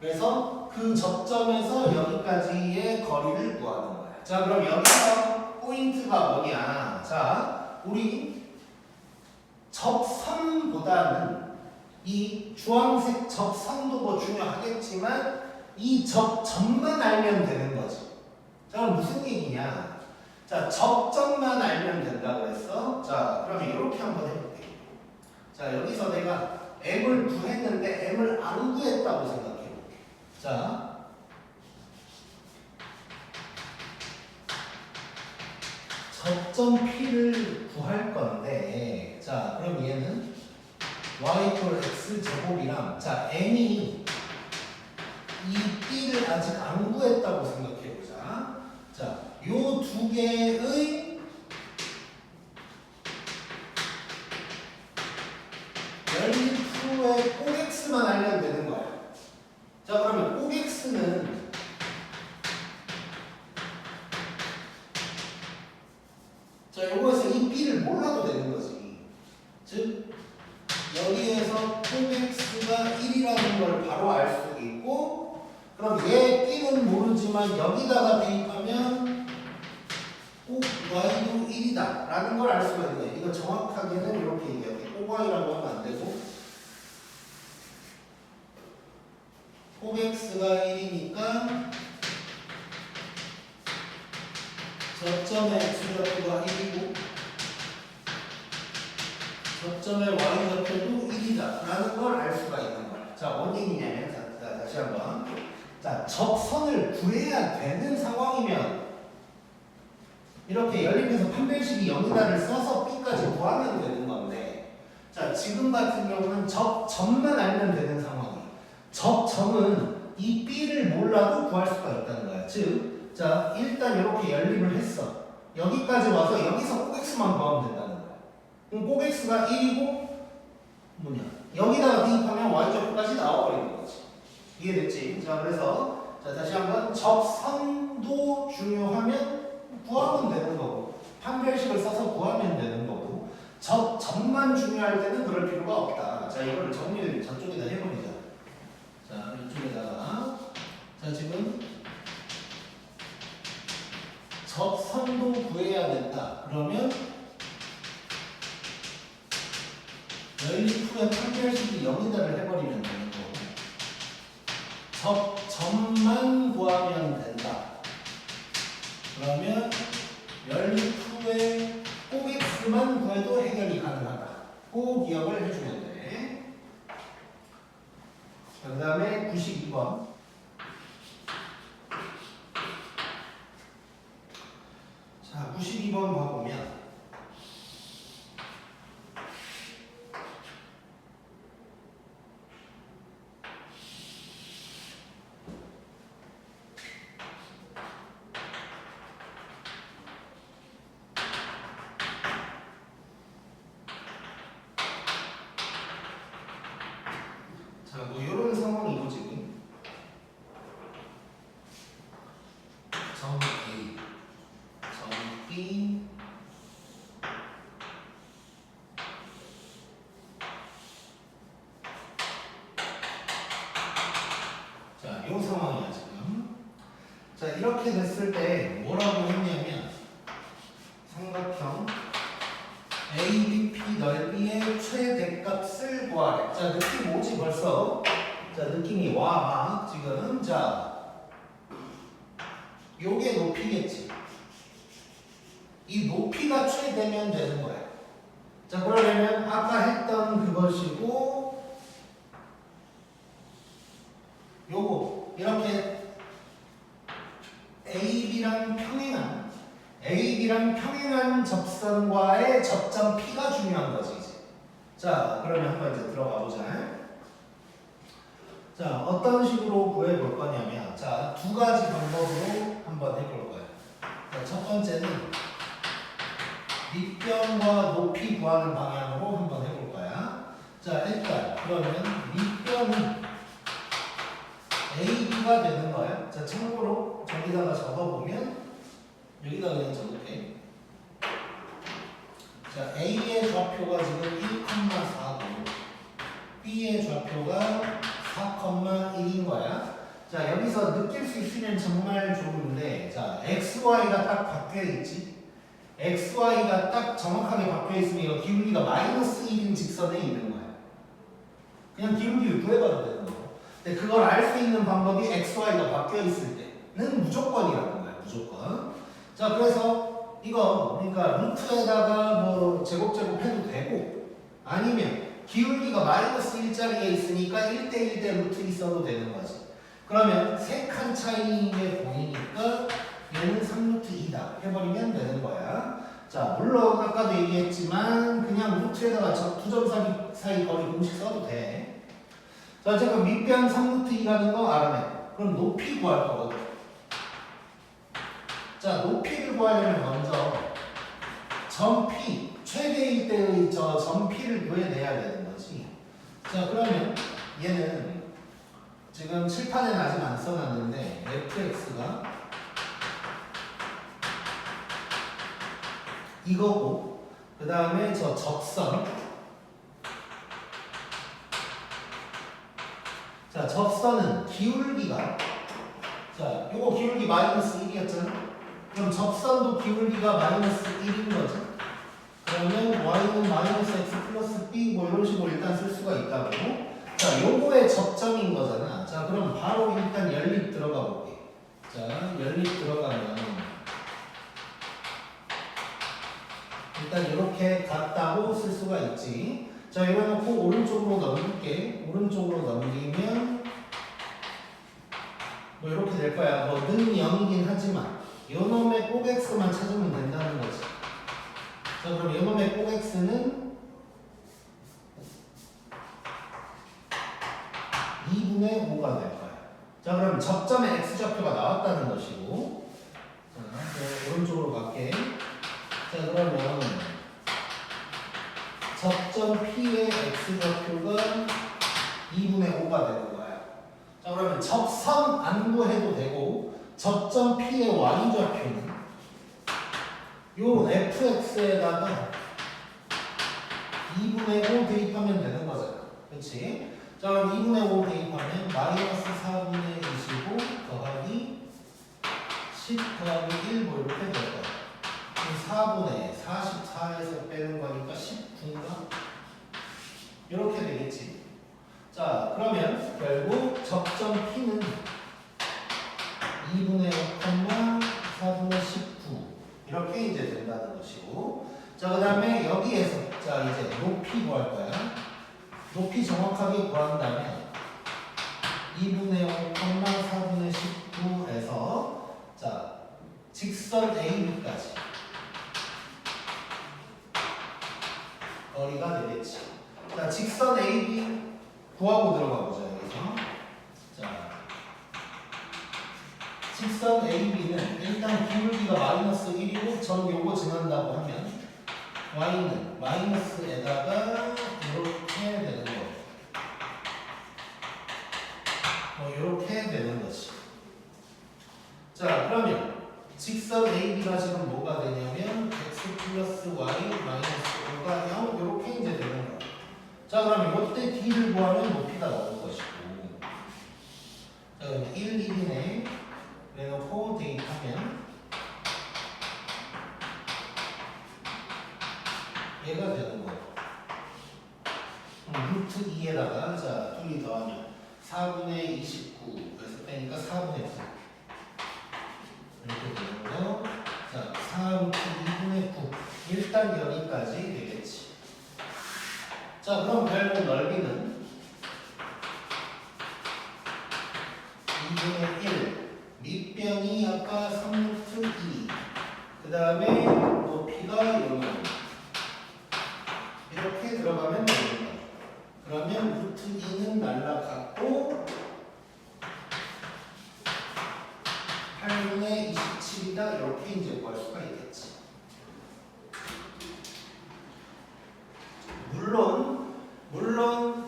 그래서 그 접점에서 여기까지의 거리를 구하는 거야. 자, 그럼 여기서 포인트가 뭐냐? 자, 우리 접선보다는 이 주황색 접선도 뭐 중요하겠지만 이 접점만 알면 되는 거지. 자, 그럼 무슨 얘기냐? 자, 접점만 알면 된다고 했어. 자, 그러면 이렇게 한번 해볼게. 자, 여기서 내가 M을 구했는데 M을 안 구했다고 생각해. 자, 접점 P를 구할 건데, 자, 그럼 얘는 y = x 제곱이랑, 자, M이 이 B를 아직 안 구했다고 생각해 보자. 자, 요 두 개의 연립 후에 꼭 x만 알면 되는 거야. 자, 그러면 꼭 x는 자, 요거에서 이 b를 몰라도 되는 거지. 즉 여기에서 꼭 x가 바로 알 수 있고 그럼 얘 B는 모르지만 여기다가 대입하면 꼭 Y도 1이다 라는 걸 알 수가 있는 거예요. 이거 정확하게는 이렇게 얘기할게요. 꼭 Y라고 하면 안 되고 꼭 X가 1이니까 저점의 X좌표가 1이고 저점의 Y좌표도 1이다 라는 걸 알 수가 있는 거야. 자, 뭔 얘기냐면 자, 다시 한번 자, 적선을 구해야 되는 상황이면 이렇게 연립해서 판별식이 0이다를 써서 B까지 구하면 되는 건데 자, 지금 같은 경우는 적점만 알면 되는 상황이에요. 적점은 이 B를 몰라도 구할 수가 있다는 거야. 즉, 자, 일단 이렇게 연립을 했어. 여기까지 와서 여기서 꼭 X만 구하면 된다는 거야. 그럼 꼭 X가 1이고 뭐냐? 여기다가 대입하면 Y좌표까지 나와버리는 거지. 이해됐지? 자, 그래서 자, 다시 한번 적선도 중요하면 구하면 되는 거고 판별식을 써서 구하면 되는 거고 적점만 중요할 때는 그럴 필요가 없다. 자, 이거를 정리를 저쪽에다 해버리자. 자, 이쪽에다가 자, 지금 적선도 구해야 된다. 그러면 연립 후에 판별식이 0이다를 해버리면 되는 거고 적점만 구하면 된다. 그러면 연립 후에 꼭 X만 구해도 해결이 가능하다. 꼭 기억을 해주면 돼. 그 다음에 92번. 자, 92번 봐보면 자, 뭐 이런 상황이고 지금 점 A, 점 B, 자, 이 상황이야 지금. 자, 이렇게 됐을 때 뭐라고 했냐면 삼각형 ABP 넓이의 최대값을 구하래. 자, 느낌 오지 벌써? 자, 느낌이 와 막 지금. 자, 요게 높이겠지. 이 높이가 최대면 되는 거야. 자, 그러려면 아까 했던 그것이고 요거 이렇게 AB랑 평행한 접선과의 접점 P가 중요한 거지 이제. 자, 그러면 한번 이제 들어가 보자. 자, 어떤 식으로 구해볼 거냐면 자, 두 가지 방법으로 한번 해볼 거야. 자, 첫 번째는 밑변과 높이 구하는 방향으로 한번 해볼 거야. 자, 일단 그러면 밑변은 AB가 되는 거야. 자, 참고로 저기다가 적어보면 여기다 그냥 적을게. 자, A의 좌표가 지금 1,4고 B의 좌표가 4,1인 거야. 자, 여기서 느낄 수 있으면 정말 좋은데 자, XY가 딱 바뀌어 있지. XY가 딱 정확하게 바뀌어 있으면 이거 기울기가 -1인 직선에 있는 거야. 그냥 기울기를 구해봐도 되는 거고. 근데 그걸 알 수 있는 방법이 XY가 바뀌어 있을 때는 무조건이라는 거야. 무조건. 자, 그래서 이거 그러니까 루트에다가 뭐 제곱 해도 되고 아니면 기울기가 -1자리에 있으니까 1대1대 루트 있어도 되는 거지. 그러면 세 칸 차이에 보이니까 얘는 3루트 2다 해버리면 되는 거야. 자, 물론 아까도 얘기했지만 그냥 루트에다가 두 점 사이 거리 공식 써도 돼. 자, 잠깐 밑변 3루트 2라는 거 알아내. 그럼 높이 구할 거거든. 자, 높이를 구하려면 먼저 점 P, 최대일 때의 저 점 P를 구해내야 되는 거지. 자, 그러면 얘는 지금 칠판에는 아직 안 써놨는데 fx가 이거고 그 다음에 저 적선 자, 접선은 기울기가, 자, 요거 기울기 마이너스 1이었잖아. 그럼 접선도 기울기가 마이너스 1인 거죠. 그러면 y는 마이너스 x 플러스 b 뭐 이런 식으로 일단 쓸 수가 있다고. 자, 요거의 접점인 거잖아. 자, 그럼 바로 일단 연립 들어가 볼게. 자, 연립 들어가면 일단 이렇게 같다고 쓸 수가 있지. 자, 이래놓고 오른쪽으로 넘길게. 오른쪽으로 넘기면 뭐 이렇게 될 거야. 뭐 는 0이긴 하지만 요 놈의 꼭 x만 찾으면 된다는 거지. 자, 그럼 요 놈의 꼭 x는 2분의 5가 될 거야. 자, 그럼 접점의 x좌표가 나왔다는 것이고. 자, 오른쪽으로 갈게. 자, 그러면 접점 P의 x좌표가 2분의 5가 되는 거야. 자, 그러면 접선 안 구해도 되고 접점 P의 y좌표는 요 fx에다가 2분의 5 대입하면 되는 거잖아. 그렇지? 자, 그럼 2분의 5 대입하면 마이너스 4분의 25 더하기 10 더하기 1 뭐 이렇게 될 거야. 4분의 44에서 빼는 거니까 19인가? 이렇게 되겠지. 자, 그러면 결국 접점 P는 2분의 5, 4분의 19 이렇게 이제 된다는 것이고. 자, 그 다음에 여기에서 자 이제 높이 구할 거야. 높이 정확하게 구한다면 2분의 5, 4분의 19에서 자 직선 AB까지 거리가 되겠지. 자, 직선 AB 구하고 들어가 보자 여기서. 자, 직선 AB는 일단 기울기가 마이너스 1이고 전 요거 지난다고 하면 y는 마이너스에다가 이렇게 되는 거. 뭐 이렇게 되는 거지. 자, 그러면 직선 AB가 지금 뭐가 되냐면 x 플러스 y 마이너스 5가 0 이렇게 이제 되는 거야. 자, 그러면 이때 d를 구하면 높이가 나오는 것이고. 자, 그럼 1, 1이네. 그래놓고 대입하면 얘가 되는 거야. 루트 2에다가 자 둘이 더하면 4분의 29 그래서 빼니까 4분의 9 이렇게 되는 거. 자, 4루트 2분의 9 일단 여기까지 되겠지. 자, 그럼 결국 넓이는 2분의 1 밑변이 아까 3루트 2 그 다음에 높이가 요만 이렇게 들어가면 되는 거야. 그러면 루트 2는 날라갔고 8분의 27이다 이렇게 이제 구할 수가 있겠지. 물론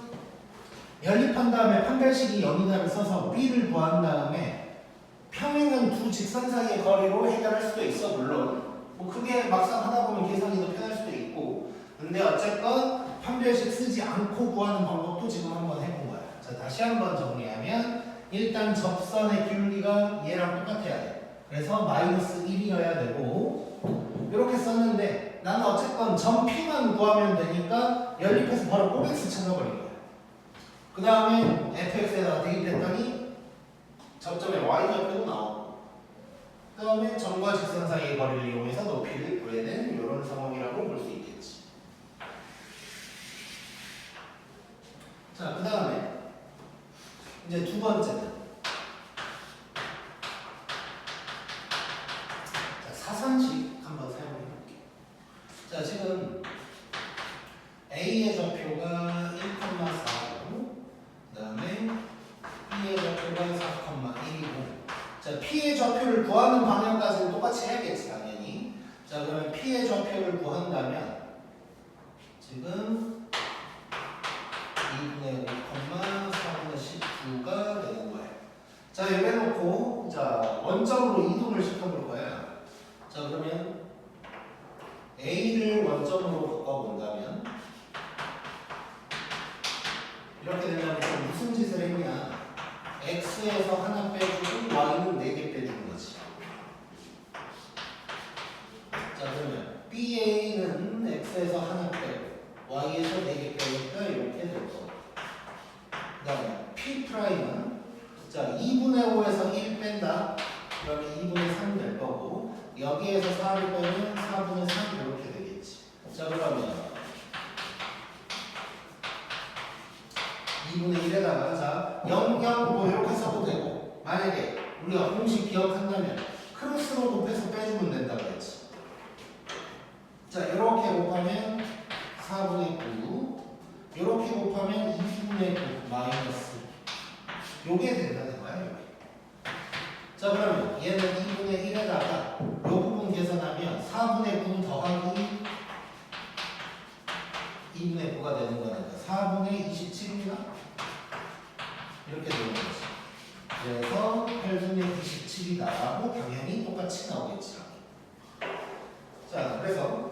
연립한 다음에 판별식이 0이다를 써서 b를 구한 다음에 평행한 두 직선 사이의 거리로 해결할 수도 있어. 물론 뭐 그게 막상 하다 보면 계산이 더 편할 수도 있고. 근데 어쨌건 판별식 쓰지 않고 구하는 방법도 지금 한번 해본 거야. 자, 다시 한번 정리하면 일단 접선의 기울기가 얘랑 똑같아야 돼. 그래서 마이너스 1이어야 되고 이렇게 썼는데 나는 어쨌건 점 P만 구하면 되니까 연립해서 바로 꼭X 찾아버린 거야. 그 다음에 fx에다가 대입했더니 접점의 y좌표도 나오고 그 다음에 점과 직선 사이의 거리를 이용해서 높이를 구해낸 이런 상황이라고 볼 수 있겠지. 자, 그 다음에 이제 두 번째는 자, 사선식 한번 사용해 볼게요. 자, 지금 A의 좌표가 1,4고 그 다음에 B의 좌표가 4,1이고 자, P의 좌표를 구하는 방향까지는 똑같이 해야겠지 당연히. 자, 그러면 P의 좌표를 구한다면 지금 2분의 5, 4분의 19가 되는 거예요. 자, 여기 해놓고 자 원점으로 이동을 시켜볼 거야. 자, 그러면 A를 원점으로 바꿔본다면 이렇게 되면 무슨 짓을 했냐? x에서 하나 빼주고 y는 4개 빼주는 거지. 자 그러면 BA는 x에서 하나 빼고 y에서 4개 빼니까 이렇게 될 거고, 그 다음에 P'은 자 2분의 5에서 1 뺀다. 그러면 2분의 3 될 거고, 여기에서 4를 빼면 4분의 3 이렇게 되겠지. 자 그러면 2분의 1에다가 자 0, 0 뭐 이렇게 써도 되고, 만약에 우리가 공식 기억한다면 크로스로 곱해서 빼주면 된다고 했지. 자 이렇게 곱하면 4분의 9, 이렇게 곱하면 2분의 9 마이너스, 요게 된다는 거야. 요게. 자 그러면 얘는 2분의 1에다가 요 부분 계산하면 4분의 9 더하기 2분의 9가 되는 거니까 4분의 27인가? 이렇게 되는 거지. 그래서 8분의 27이다라고 당연히 똑같이 나오겠지. 자 그래서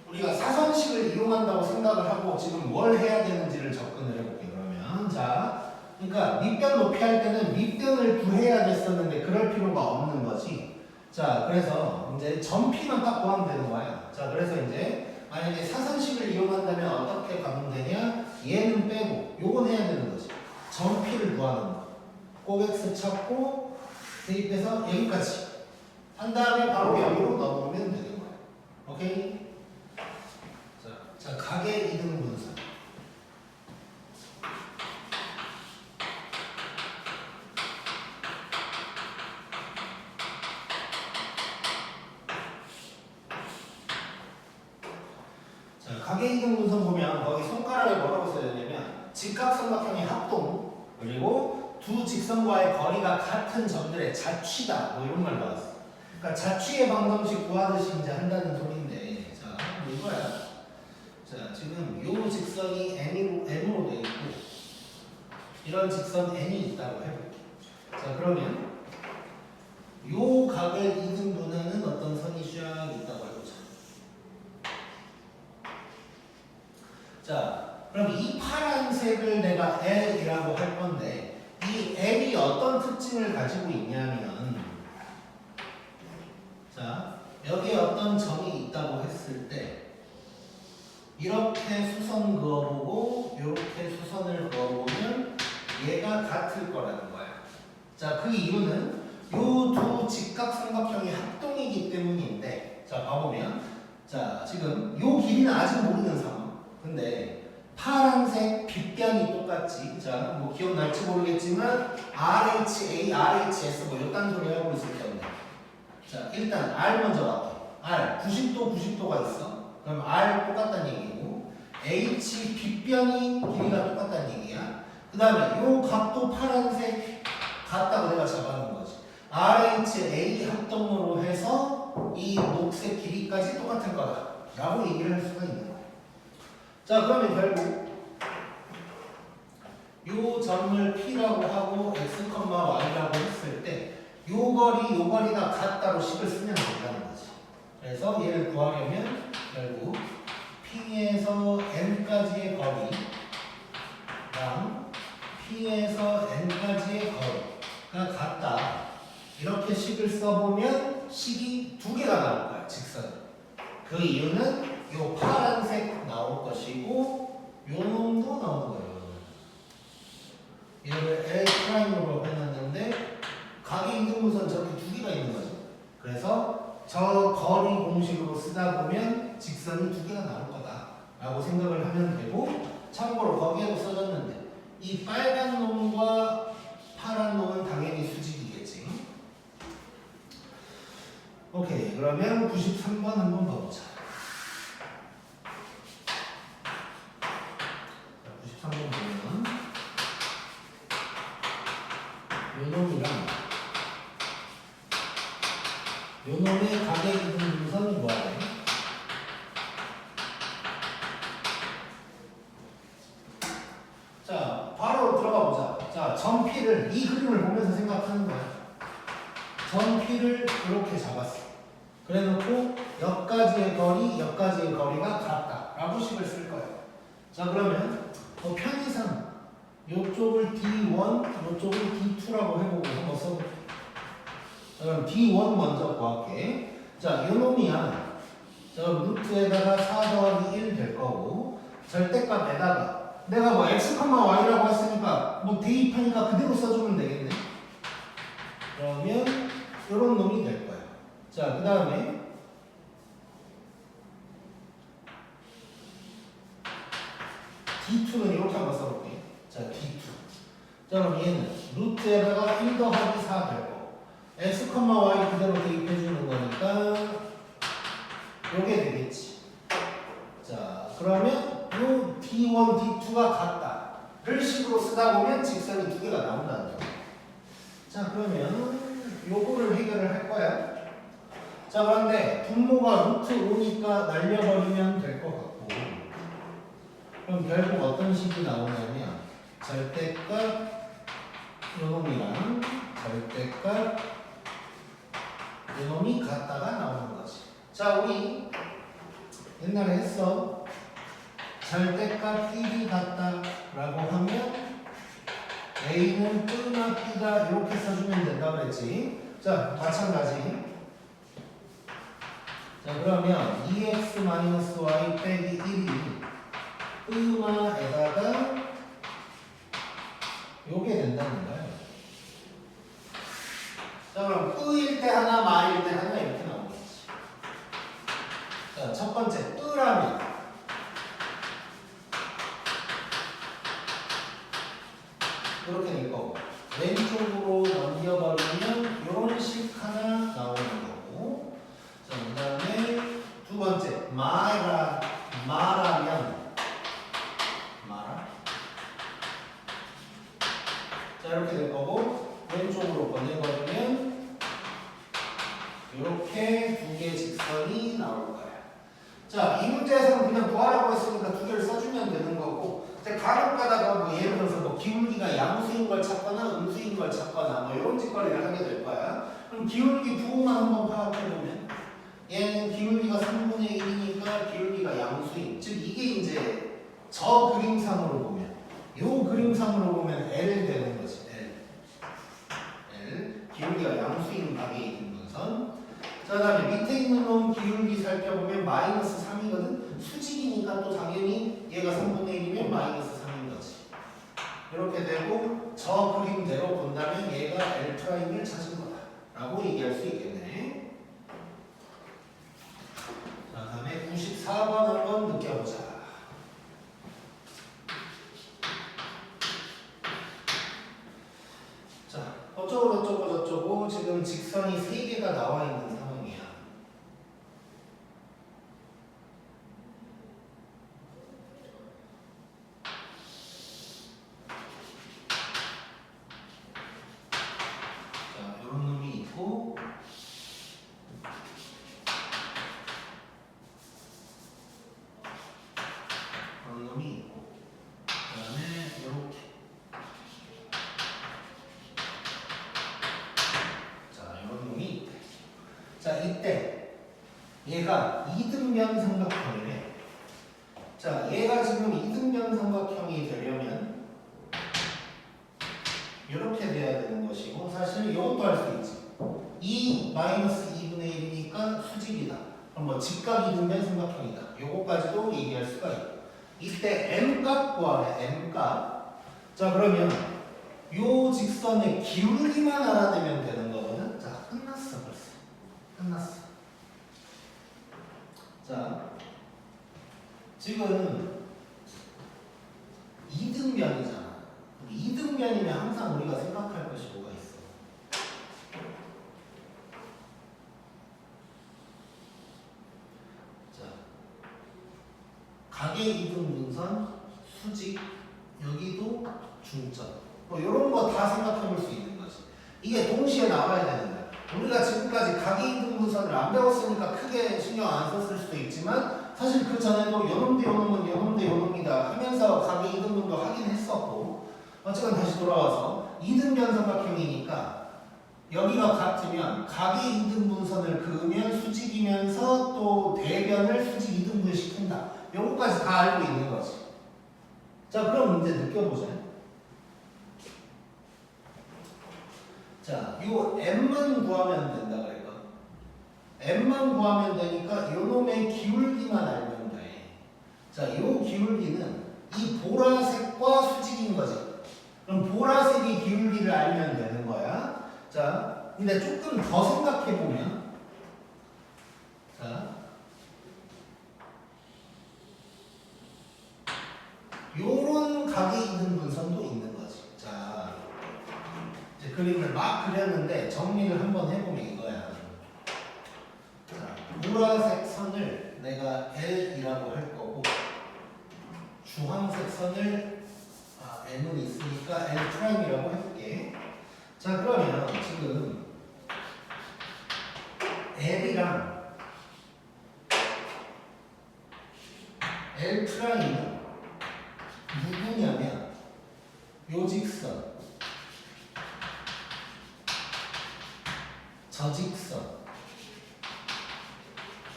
우리가 사선식을 이용한다고 생각을 하고 지금 뭘 해야 되는지를 접근을 해볼게요. 그러면 자 그러니까 밑변 높이 할 때는 밑변을 구해야 됐었는데 그럴 필요가 없는 거지. 자 그래서 이제 점피만 딱 구하면 되는 거야. 자 그래서 이제 만약에 사선식을 이용한다면 어떻게 가면 되냐, 얘는 빼고 요건 해야 되는 거지. 점피를 구하는 거. 꼭 x 찾고 대입해서 여기까지 한 다음에 바로 여기로 넘어오면 되는 거야. 오케이? 자 가계 이등 분선. 가계 이등 분선 보면 거기 손가락에 뭐라고 써야 되냐면 직각삼각형의 합동, 그리고 두 직선과의 거리가 같은 점들의 자취다, 뭐 이런 말 나왔어. 그러니까 자취의 방정식 구하듯이 이제 한다는 소리인데, 자 뭐 이거야. 자 지금 요 직선이 M으로 돼 있고 이런 직선 N이 있다고 해볼게. 자 그러면 요 각을 이등분하는 어떤 선이 쫙 있다고 해보자. 자 그럼 이 파란색을 내가 L이라고 할 건데, 이 L이 어떤 특징을 가지고 있냐면, 자 여기에 어떤 점이 있다고 했을 때 이렇게 수선 그어보고 이렇게 수선을 그어보면 얘가 같을 거라는 거야. 자 그 이유는 요 두 직각삼각형의 합동이기 때문인데, 자 봐보면 자 지금 요 길이는 아직 모르는 상황. 근데 파란색 빗변이 똑같지. 자 뭐 기억날지 모르겠지만 RHA, RHS 뭐 이딴 소리 하고 있을 건데, 자 일단 R 먼저 갈게. R 90도 90도가 있어. 그럼 R 똑같다는 얘기고, H 빗변이 길이가 똑같다는 얘기야. 그 다음에 요 각도 파란색 같다고 내가 잡아놓은 거지. RHA 합동으로 해서 이 녹색 길이까지 똑같을 거다 라고 얘기를 할 수가 있는 거야. 자 그러면 결국 요 점을 P라고 하고 x, y라고 했을 때 요 거리가 같다로 식을 쓰면 된다는 거지. 그래서 얘를 구하려면 결국 P에서 N까지의 거리랑 P에서 N까지의 거리가 같다, 이렇게 식을 써보면 식이 두 개가 나올 거야, 직선. 그 이유는 요 파란색 나올 것이고 요 놈도 나오는 거예요. 얘를 L'으로 해놨는데 가계 이등분선 저렇게 두 개가 있는 거죠. 그래서 저 거리 공식으로 쓰다 보면 직선이 두 개가 나올 거다 라고 생각을 하면 되고, 참고로 거기에도 써졌는데 이 빨간 놈과 파란 놈은 당연히 수직이겠지. 오케이, 그러면 93번 한번 봐보자. 93번 보면 요 놈이랑 요 놈의 가계 이등분선이 뭐야 돼? 자 바로 들어가 보자. 자 점 P를 이 그림을 보면서 생각하는 거야. 점 P를 이렇게 잡았어. 그래놓고 여기까지의 거리가 같다 라고 식을 쓸 거야. 자 그러면 편의상 요쪽을 D1, 요쪽을 D2라고 해보고 한번 써볼게. 그럼 D1 먼저 구할게. 자, 요 놈이야. 자, 루트에다가 4 더하기 1 될 거고, 절대값에다가 내가 뭐 x, y라고 했으니까 뭐 대입하니까 그대로 써주면 되겠네. 그러면 요런 놈이 될 거야. 자, 그 다음에 D2는 이렇게 한번 써볼게. 자, D2. 자, 그럼 얘는 루트에다가 1 더하기 4 될 거고, x, y 그대로 대입해주는 거니까 요게 되겠지. 자, 그러면 요 D1, D2가 같다를 식으로 쓰다 보면 직선이 두 개가 나온다는 거야. 자, 그러면 요거를 해결을 할 거야. 자, 그런데 분모가 루트 5니까 날려버리면 될 것 같고, 그럼 결국 어떤 식이 나오냐면 절대값 요놈이랑 절대값 요놈이 같다가 나오는 거지. 자, 우리 옛날에 했어. 절대값 1이 같다라고 하면 A는 B나 B다 이렇게 써주면 된다 그랬지. 자, 마찬가지. 자, 그러면 2x-y 빼기 1이 B마에다가 요게 된다는 거야. 자, 그럼 B일 때 하나, 마일 때 하나 이렇게 나오는 거지. 자, 첫 번째 B라면 이렇게 될 거고, 왼쪽으로 넘겨버리면 이런 식 하나 나오는 거고. 자, 그 다음에 두 번째 마라면 마라. 자, 이렇게 될 거고, 왼쪽으로 보내버리면 이렇게 두 개의 직선이 나올 거야. 자, 이 문제에서는 그냥 구하라고 했으니까 두 개를 써주면 되는 거고, 간혹 가다가 뭐 예를 들어서 뭐 기울기가 양수인 걸 찾거나 음수인 걸 찾거나 뭐 이런 짓거리를 하게 될 거야. 그럼 기울기 부호만 한번 파악해보면 얘는 기울기가 3분의 1이니까 기울기가 양수인, 즉 이게 이제 저 그림상으로 보면, 요 그림상으로 보면 L 되는 거지. L 기울기가 양수인 각의 이등분선. 자, 그 다음에 밑에 있는 놈 기울기 살펴보면 마이너스 3이거든. 수직이니까 또 당연히 얘가 3분의 1이면 마이너스 3인 거지. 이렇게 되고 저 그림대로 본다면 얘가 L'을 찾은 거다 라고 얘기할 수 있겠네. 자, 다음에 94번 한번 느껴보자. 자, 어쩌고 지금 직선이 3개가 나와 있는 상황이야. 자, 이런 놈이 있고, 이런 놈이 있고, 그 다음에 이렇게. 자, 이런 놈이 있대. 자, 이때 얘가 이등변 삼각형이래. 자, 얘가 지금 이등변 삼각형이 되려면 이렇게 돼야 되는 것이고, 사실 이것도 할 수 있지. 2 마이너스 2분의 1이니까 수직이다. 그럼 뭐 직각 이등변 삼각형이다. 요거까지도 얘기할 수가 있고. 이때 m값 구하래. m값. 자, 그러면 요 직선의 기울기만 알아내면 되는 거거든. 자, 끝났어 벌써. 끝났어. 자, 지금 이등변이잖아. 이등변이면 항상 우리가 생각할 것이 뭐가 있어? 자, 각의 이등분선, 수직, 여기도 중점. 뭐 이런 거 다 생각해 볼 수 있는 거지. 이게 동시에 나와야 되는 거야. 우리가 지금까지 각의 이등분선을 안 배웠으니까 크게 신경 안 썼을 수도 있지만, 사실 그 전에도 요놈 대 요놈은 요놈 대 요놈이다 하면서 각의 이등분도 하긴 했었고, 어쨌든 다시 돌아와서 이등변 삼각형이니까 여기가 같으면 각의 이등분선을 그으면 수직이면서 또 대변을 수직 이등분 시킨다. 요거까지 다 알고 있는 거지. 자, 그럼 이제 느껴보자. 자, 요 m만 구하면 된다 그랬거든. m만 구하면 되니까 요 놈의 기울기만 알면 돼. 자, 요 기울기는 이 보라색과 수직인 거지. 그럼 보라색이 기울기를 알면 되는 거야. 자, 근데 조금 더 생각해 보면, 자, 요런 각이 있는 분선도 있는 거지. 자, 이제 그림을 막 그렸는데 정리를 한번 해보면 이거야. 자, 보라색 선을 내가 L이라고 할 거고, 주황색 선을 M은 있으니까 L'이라고 해볼게. 자, 그러면 지금 L이랑 L'은 누구냐면 요 직선, 저 직선,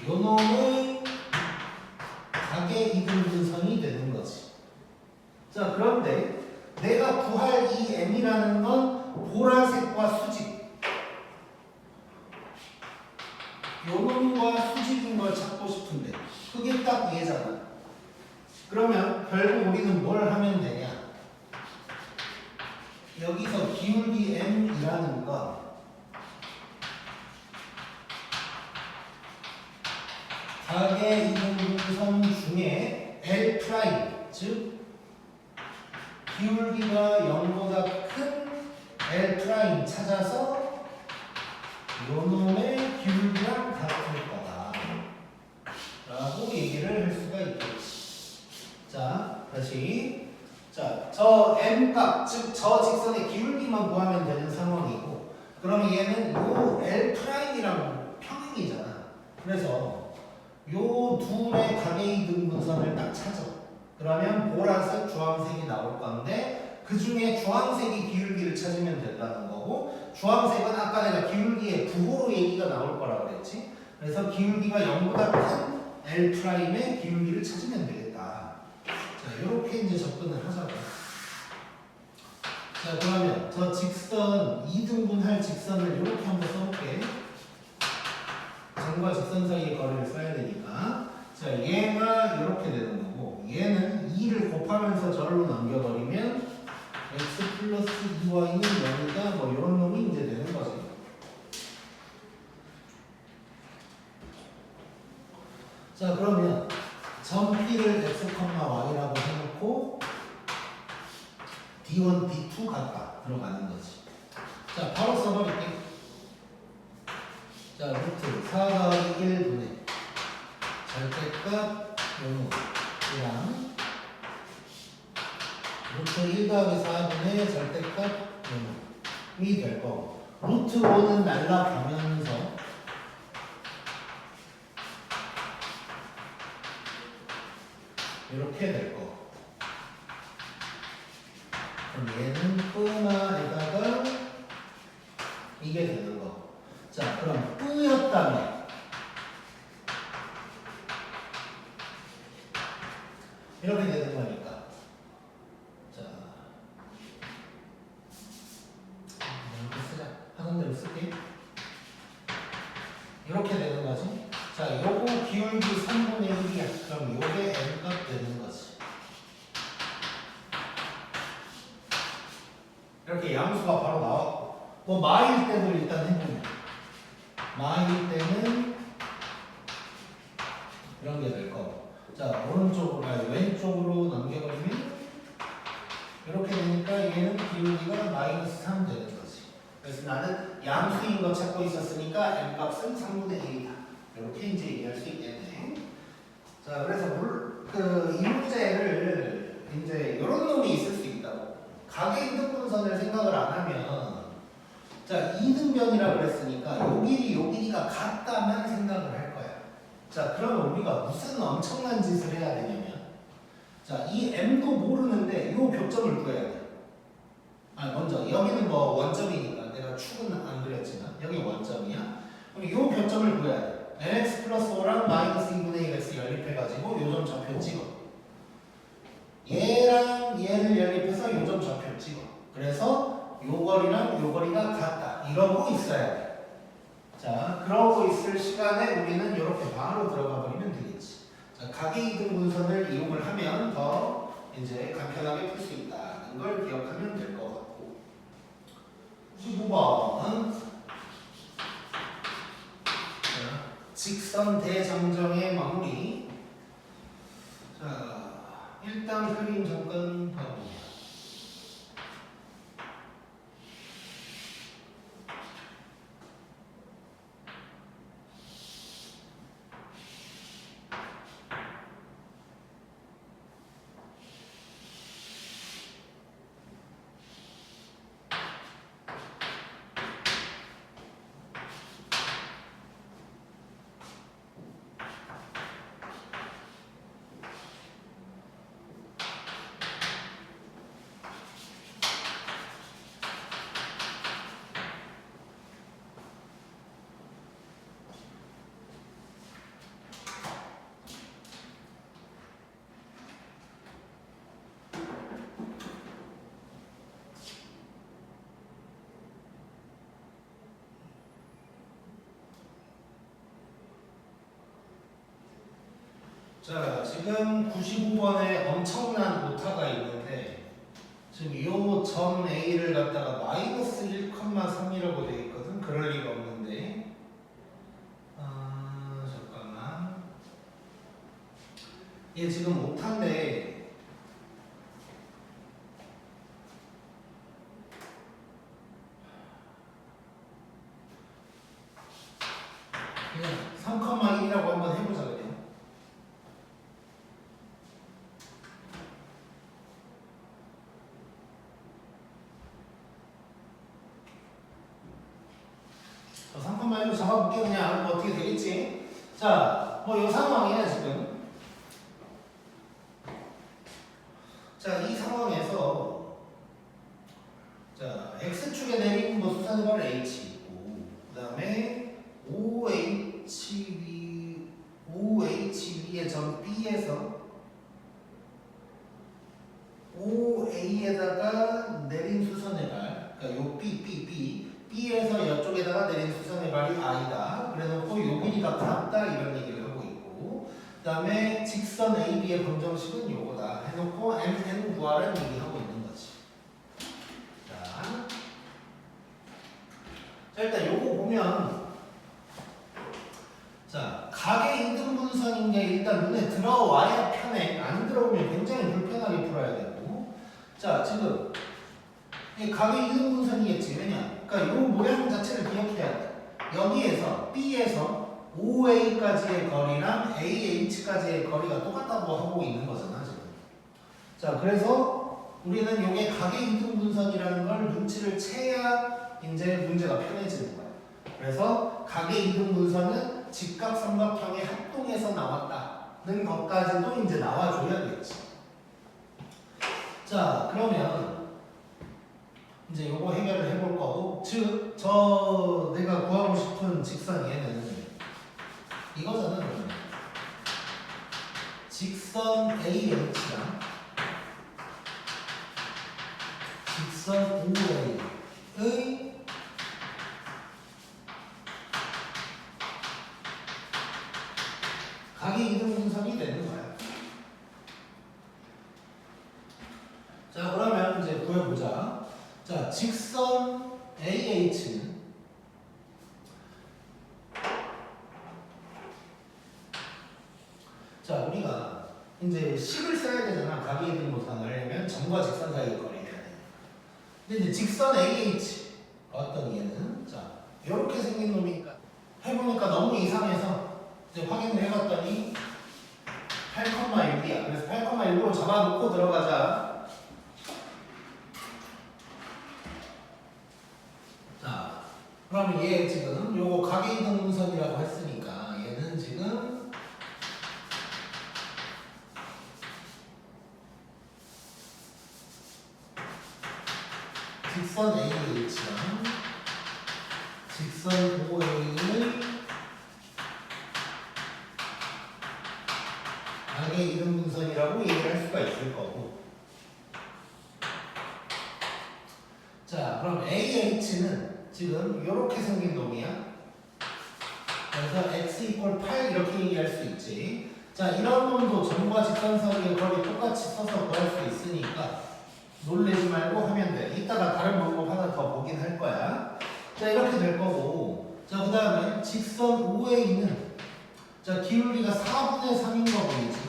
요 놈의 각의 이등분선이 되는 거지. 자, 그런데 내가 구할 이 m이라는 건 보라색과 수직, 요 놈과 수직인 걸 찾고 싶은데 그게 딱 얘잖아. 그러면 결국 우리는 뭘 하면 되냐? 여기서 기울기 m이라는 건 각의 이등분선 중에 L 프라임, 즉 기울기가 0보다 큰 L 프라임 찾아서 요 놈의 기울기랑 같을 거다 라고 얘기를 할 수가 있겠지. 자, 다시. 자, 저 m 값, 즉 저 직선의 기울기만 구하면 되는 상황이고, 그러면 얘는 요 L 프라임이랑 평행이잖아. 그래서 요 둘의 각의 이등분선을 딱 찾아. 그러면 보라색, 주황색이 나올 건데 그 중에 주황색이 기울기를 찾으면 된다는 거고, 주황색은 아까 내가 기울기의 부호로 얘기가 나올 거라 그랬지. 그래서 기울기가 0보다 큰 L 프라임의 기울기를 찾으면 되겠다. 자, 이렇게 이제 접근을 하자고. 자, 그러면 저 직선, 이등분할 직선을 이렇게 한번 써볼게. 점과 직선 사이의 거리를 써야 되니까. 자, 얘가 이렇게 되는 거고, 얘는 2를 곱하면서 저로 넘겨버리면 x 플러스 2y는 0이다, 뭐 이런 놈이 이제 되는 거지. 자, 그러면 점 P를 x, y라고 해놓고 D1, D2 각각 들어가는 거지. 자, 바로 써버릴게. 자, 루트 4 더하기 1분의 절대값 요놈이랑 루트 1 더하기 4분의 절대값 요놈이 될 거고, 루트 5는 날라가면서 이렇게 될 거고, 그럼 얘는 뿌마에다가 이게 되는 거. 자, 그럼 뿌였다면 이렇게 되는 거니까. 자, 이렇게 쓰자. 하던 대로 쓸게. 이렇게 되는 거지. 자, 요거 기울기 3분의 1이야. 그럼 요게 n값 되는 거지. 이렇게 양수가 바로 나왔고, 뭐 마일 때도 일단 해보면, 마일 때는 이런 게 될 거고, 자, 오른쪽으로, 왼쪽으로 넘겨버리면 이렇게 되니까 얘는 기울기가 마이너스 3 되는 거지. 그래서 나는 양수인 거 찾고 있었으니까 n값은 3분의 1이다. 이렇게 이제 얘기할 수 있겠네. 자, 그래서 이 문제를 이제 이런 놈이 있을 수 있다고. 각의 이등분선을 생각을 안 하면, 자, 이등변이라고 그랬으니까 요 길이가 같다만 생각을 할 거야. 자, 그러면 우리가 무슨 엄청난 짓을 해야 되냐면, 자, 이 m도 모르는데 요 교점을 구해야 돼. 먼저 여기는 뭐 원점이니까 내가 축은 안 그렸지만 여기 원점이야. 그럼 요 교점을 구해야 돼. nx 플러스 5랑 마이너스 2분의 1x 연립해가지고 요점 좌표 찍어. 얘랑 얘를 연립해서 요점 좌표 찍어. 그래서 요 거리랑 요 거리가 같다. 이러고 있어야 돼. 자, 그러고 있을 시간에 우리는 이렇게 바로 들어가 버리면 되겠지. 자, 가계이등분선을 이용을 하면 더 이제 간편하게 풀 수 있다는 걸 기억하면 될 것 같고. 95번. 직선 대정정의 마무리. 자, 일단 그림 잠깐 봐봅니다. 자, 지금 95번에 엄청난 오타가 있는데 지금 이 점 A를 갖다가 마이너스 1,3이라고 되어 있거든. 그럴 리가 없는데 잠깐만. 얘 지금 오타인데 그냥 3,1이라고 한번 해보자 그냥. 자, 3,1로 잡아볼게 그냥. 뭐 어떻게 되겠지? 자, 뭐 이 상황이야 지금. 자, 이 상황에서 자, x축에 내린 뭐 수선발 h 있고 그 다음에 OHB의 점 B에서 OA에다가 내린 수선의 발, 그러니까 요 B에서 이쪽에다가 내린 수선의 발이 I다. 그래놓고 요 길이가 같다 이런 얘기를 하고 있고, 그 다음에 직선 AB의 방정식은 요거다 해놓고 MN 구하라는 얘기하고 있는 거지. 자, 일단 요거 보면 자, 가계 이등분선인 게 일단 눈에 들어와야 편해. 안 들어오면 굉장히 불편하게 풀어야 되고. 자, 지금 이 가계 이등분선이겠지. 왜냐? 그러니까 요 모양 자체를 기억해야 돼. 여기에서 B에서 OA까지의 거리랑 AH까지의 거리가 똑같다고 하고 있는 거잖아, 지금. 자, 그래서 우리는 요게 가계 이등분선이라는 걸 눈치를 채야 이제 문제가 편해지는 거야. 그래서 가계 이등분선은 직각삼각형의 합동에서 나왔다는 것까지도 이제 나와줘야겠지. 자, 그러면 이제 요거 해결을 해볼 거고, 즉, 내가 구하고 싶은 직선 얘는 이거잖아, 그러면. 직선 AH랑 직선 OA의 가계 이등분선이 되는 거야. 자, 그러면 이제 구해보자. 자, 직선 AH는 자, 우리가 이제 식을 써야 되잖아. 가계 이등분선을 하려면 점과 직선 사이의 거리를 해야 돼. 근데 이제 직선 AH 어떤 얘는 자, 이렇게 생긴 놈이니까 해보니까 너무 이상해서 이제 확인을 해봤더니 8,6이야. 그래서 8,6으로 잡아놓고 들어가자. 자, 그러면 얘 지금 요거 가계 이등분선이라고 했으니까 얘는 지금 직선 AH랑 직선 OA의 가계 이등분선이라고 얘기를 할 수가 있을 거고. 자, 그럼 AH는 지금 이렇게 생긴 놈이야. 그래서 x 이퀄 8 이렇게 얘기할 수 있지. 자, 이런 놈도 점과 직선 사이의 거리 똑같이 써서 구할 수 있으니까 놀래지 말고 하면 돼. 이따가 다른 방법 하나 더 보긴 할 거야. 자, 이렇게 될 거고. 자, 그 다음에 직선 OA는 자, 기울기가 4분의 3인 거 보이지?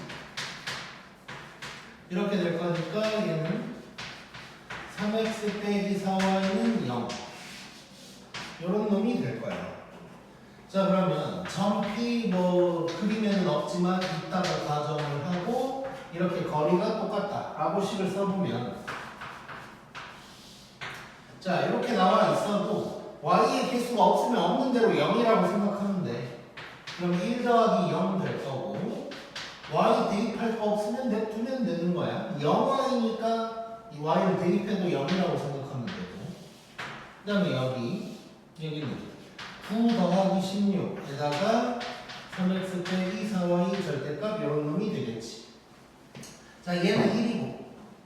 이렇게 될 거니까 얘는 3x 빼기 4y는 0. 요런 놈이 될 거야. 자, 그러면 점 P 뭐 그림에는 없지만 이따가 가정을 하고 이렇게 거리가 똑같다 라고 식을 써보면 자, 이렇게 나와 있어도 y의 개수가 없으면 없는 대로 0이라고 생각하면 돼. 그럼 1 더하기 0 될 거고 y 대입할 거 없으면 냅두면 되는 거야. 0y니까 이 y를 대입해도 0이라고 생각하면 되고 그 다음에 여기는 9 더하기 16에다가 3x 빼기 4y 절대값 이런 놈이 되겠지. 자, 얘는 1이고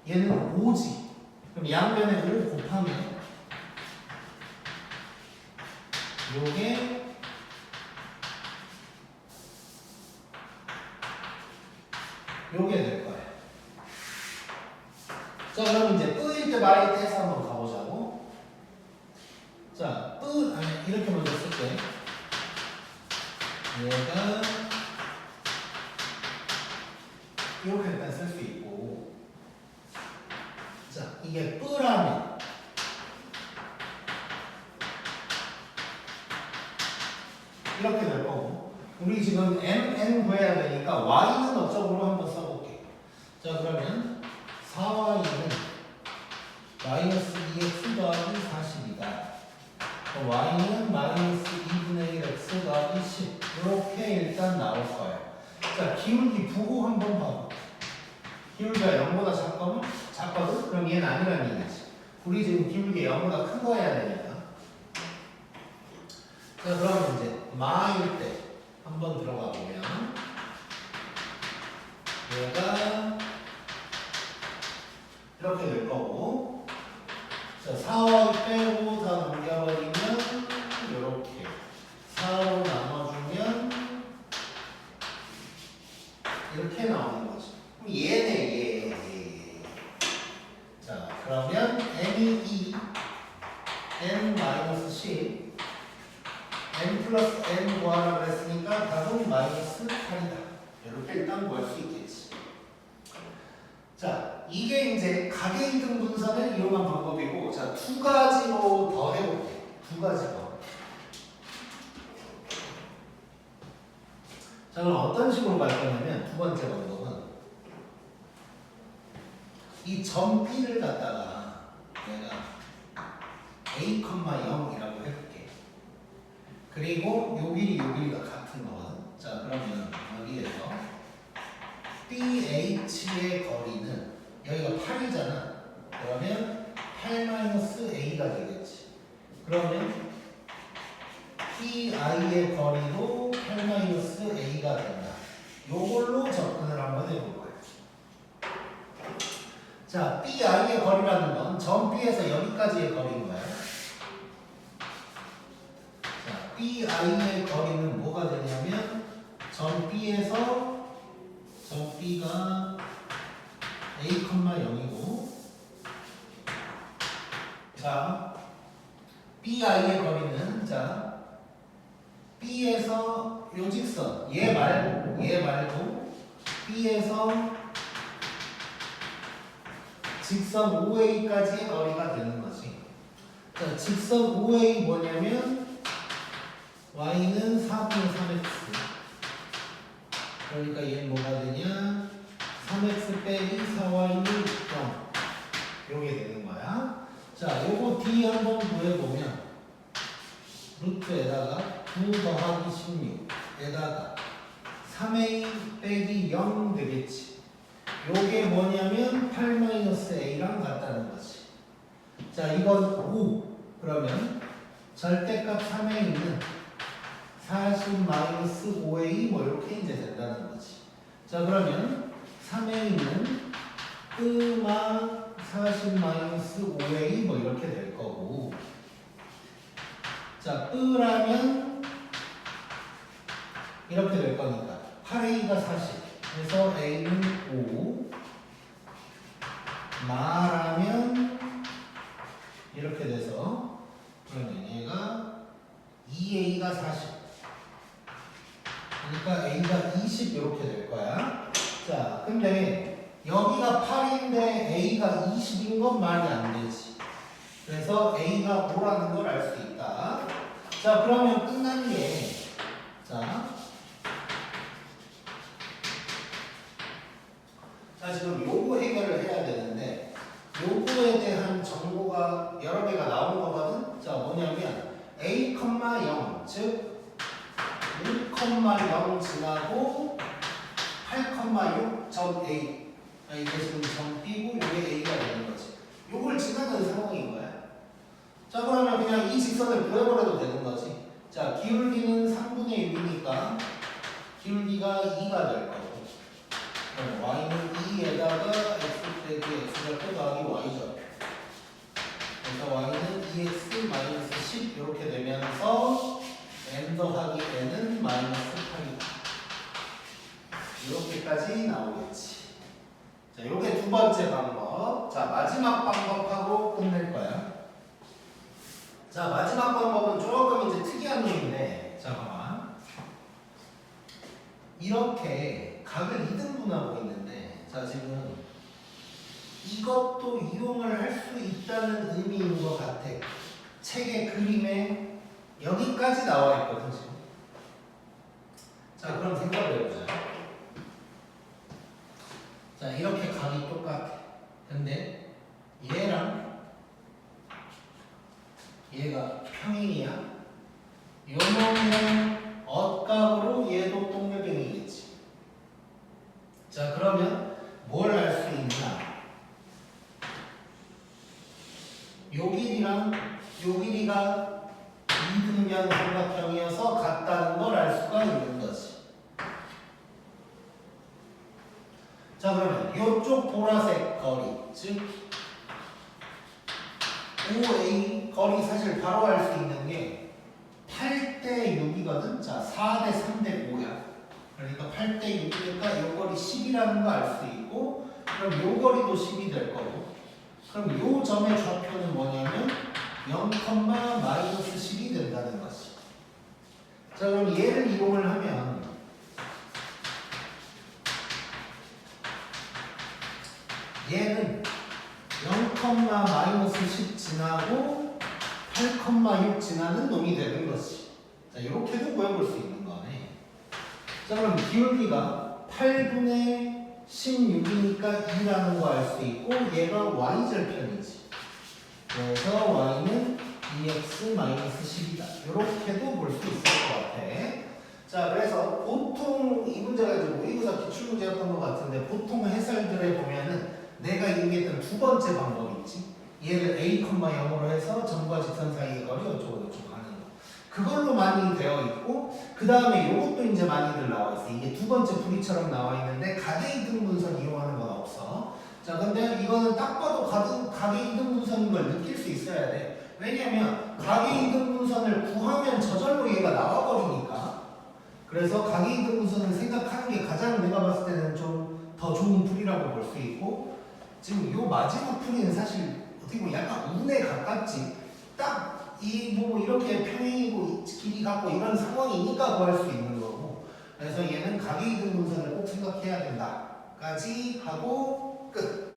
얘는 5지. 그럼 양변에 5 곱하면 요게 될 거야. 자, 그럼 이제 뿌일 때 말일 때 해서 한번 가보자고. 자, 이렇게 먼저 쓸게. 얘가 이렇게 일단 쓸 수 있고. 자, 이게 뿌라면 이렇게 될 거고. 우리 지금 mn 구해야 되니까 y는 어쩌고로 한번 써볼게. 자, 그러면 4y는 마이너스 2x 더하기 40이다. y는 마이너스 2분의 1 x 더하기 10 이렇게 일단 나올 거예요. 자, 기울기 부호 한번 봐봐. 기울기가 0보다 작거든? 그럼 얘는 아니라는 얘기지. 우리 지금 기울기 0보다 큰 거 해야 되니까. 자, 그러면 이제 마일 때 한번 들어가 보면 얘가 이렇게 될 거고 자, 4y 빼고 다 넘겨버리면 이렇게 4로 나눠주면 이렇게 나오는 거지. 그럼 얘네 얘. 자, 그러면 n이 2 n 마이너스 10 n 플러스 n 구하라고 했으니까 답은 마이너스 8이다. 이렇게 일단 구할 수 있겠지. 자, 이게 이제 가계이등 분산을 이용한 방법이고, 자, 두 가지로 더 해볼게. 두 가지 더. 자, 그럼 어떤 식으로 갈 거냐면, 두 번째 방법은 이 점 P를 갖다가 내가 A, 0이라고 해볼게. 그리고 요 길이가 같은 거거든. 자, 그러면 여기에서 BH의 거리는 여기가 8이잖아. 그러면 8-A가 되겠지. 그러면 PI의 거리도 8-A가 된다. 요걸로 접근을 한번 해볼 거예요. 자, BI의 거리라는 건 점 B에서 여기까지의 거리인 거야. 자, BI의 거리는 뭐가 되냐면 점 B에서 점 B가 A, 0이고 자, BI의 거리는 자 B에서 요 직선 얘 말고 B에서 직선 OA까지의 거리가 되는 거지. 자, 직선 OA 뭐냐면 Y는 4분의 3x 그러니까 얘는 뭐가 되냐 3x 빼기 4y는 0 요게 되는 거야. 자, 요거 D 한번 구해보면 루트에다가 9 더하기 16에다가 3a 빼기 0 되겠지. 요게 뭐냐면 8-A랑 같다는 거지. 자, 이건 5 그러면 절대값 3에 있는 40-5a 뭐 이렇게 이제 된다는 거지. 자, 그러면 3에 있는 음마 40-5a 뭐 이렇게 될 거고 자, B라면 이렇게 될 거니까 8A가 40. 그래서 A는 5. 마라면 이렇게 돼서 그러면 얘가 2A가 40. 그러니까 A가 20 이렇게 될 거야. 자, 근데 여기가 8인데 A가 20인 건 말이 안 되지. 그래서 A가 5라는 걸 알 수 있다. 자, 그러면 끝난 게, 자, 지금 요거 해결을 해야 되는데, 요거에 대한 정보가 여러 개가 나온 거거든? 자, 뭐냐면, A, 0, 즉, 1,0 지나고, 8,6 점 A. 이게 지금 점 B고, 이게 A가 되는 거지. 요걸 지나는 상황인 거야. 자, 그러면 그냥 이 직선을 구해버려도 되는 거지. 자, 기울기는 3분의 6이니까 기울기가 2가 될 거고, 그럼 y는 2에다가 x 빼기 x가 또 더하기 y죠. 그래서 y는 2x 마이너스 10 이렇게 되면서 n 더하기 n은 마이너스 8이다. 이렇게까지 나오겠지. 자, 요게 두 번째 방법. 자, 마지막 방법하고 끝낼 거야. 자, 마지막 방법은 조금 이제 특이한 놈인데, 잠깐만. 이렇게 각을 2등분하고 있는데, 자, 지금 이것도 이용을 할 수 있다는 의미인 것 같아. 책의 그림에 여기까지 나와 있거든, 지금. 자, 그럼 생각을 해보자. 자, 이렇게 각이 똑같아. 근데 얘랑 얘가 평행이야. 요 놈은 엇각으로 얘도 동글뱅이겠지. 자, 그러면 뭘 알 수 있나? 요 길이랑 요 길이가 이등변 삼각형이어서 같다는 걸 알 수가 있는 거지. 자, 그러면 요쪽 보라색 거리, 즉 OA 거리 사실 바로 알 수 있는 게 8대 6이거든. 자, 4대 3대 5야. 그러니까 8대 6이니까 요 거리 10이라는 거 알 수 있고, 그럼 요 거리도 10이 될 거고, 그럼 요 점의 좌표는 뭐냐면 0, 마이너스 10이 된다는 거지. 자, 그럼 얘를 이용을 하면 얘는 0, 마이너스 10 지나고 8, 6 지나는 놈이 되는 거지. 자, 이렇게도 구해볼 수 있는 거네. 자, 그럼 기울기가 8분의 16이니까 2라는 거 알 수 있고, 얘가 y절편이지. 그래서 y는 2x 마이너스 10이다. 이렇게도 볼 수 있을 것 같아. 자, 그래서 보통 이 문제가 이제 모의고사 기출문제였던 것 같은데, 보통 해설들에 보면은 내가 얘기했던 두 번째 방법이 있지. 얘를 a, 0으로 해서 점과 직선 사이의 거리 어쩌고 저쩌고 하는 거. 그걸로 많이 되어 있고, 그 다음에 이것도 이제 많이들 나와 있어. 이게 두 번째 풀이처럼 나와 있는데 가계 이등분선 이용하는 건 없어. 자, 근데 이거는 딱 봐도 가계 이등분선인 걸 느낄 수 있어야 돼. 왜냐면 가계 이등분선을 구하면 저절로 얘가 나와버리니까. 그래서 가계 이등분선을 생각하는 게 가장 내가 봤을 때는 좀 더 좋은 풀이라고 볼 수 있고, 지금 요 마지막 풀이는 사실 어떻게 보면 약간 운에 가깝지. 딱 이 뭐 이렇게 평행이고 길이 같고 이런 상황이니까 구할 수 있는 거고. 그래서 얘는 가계 이등분선을 꼭 생각해야 된다까지 하고 끝.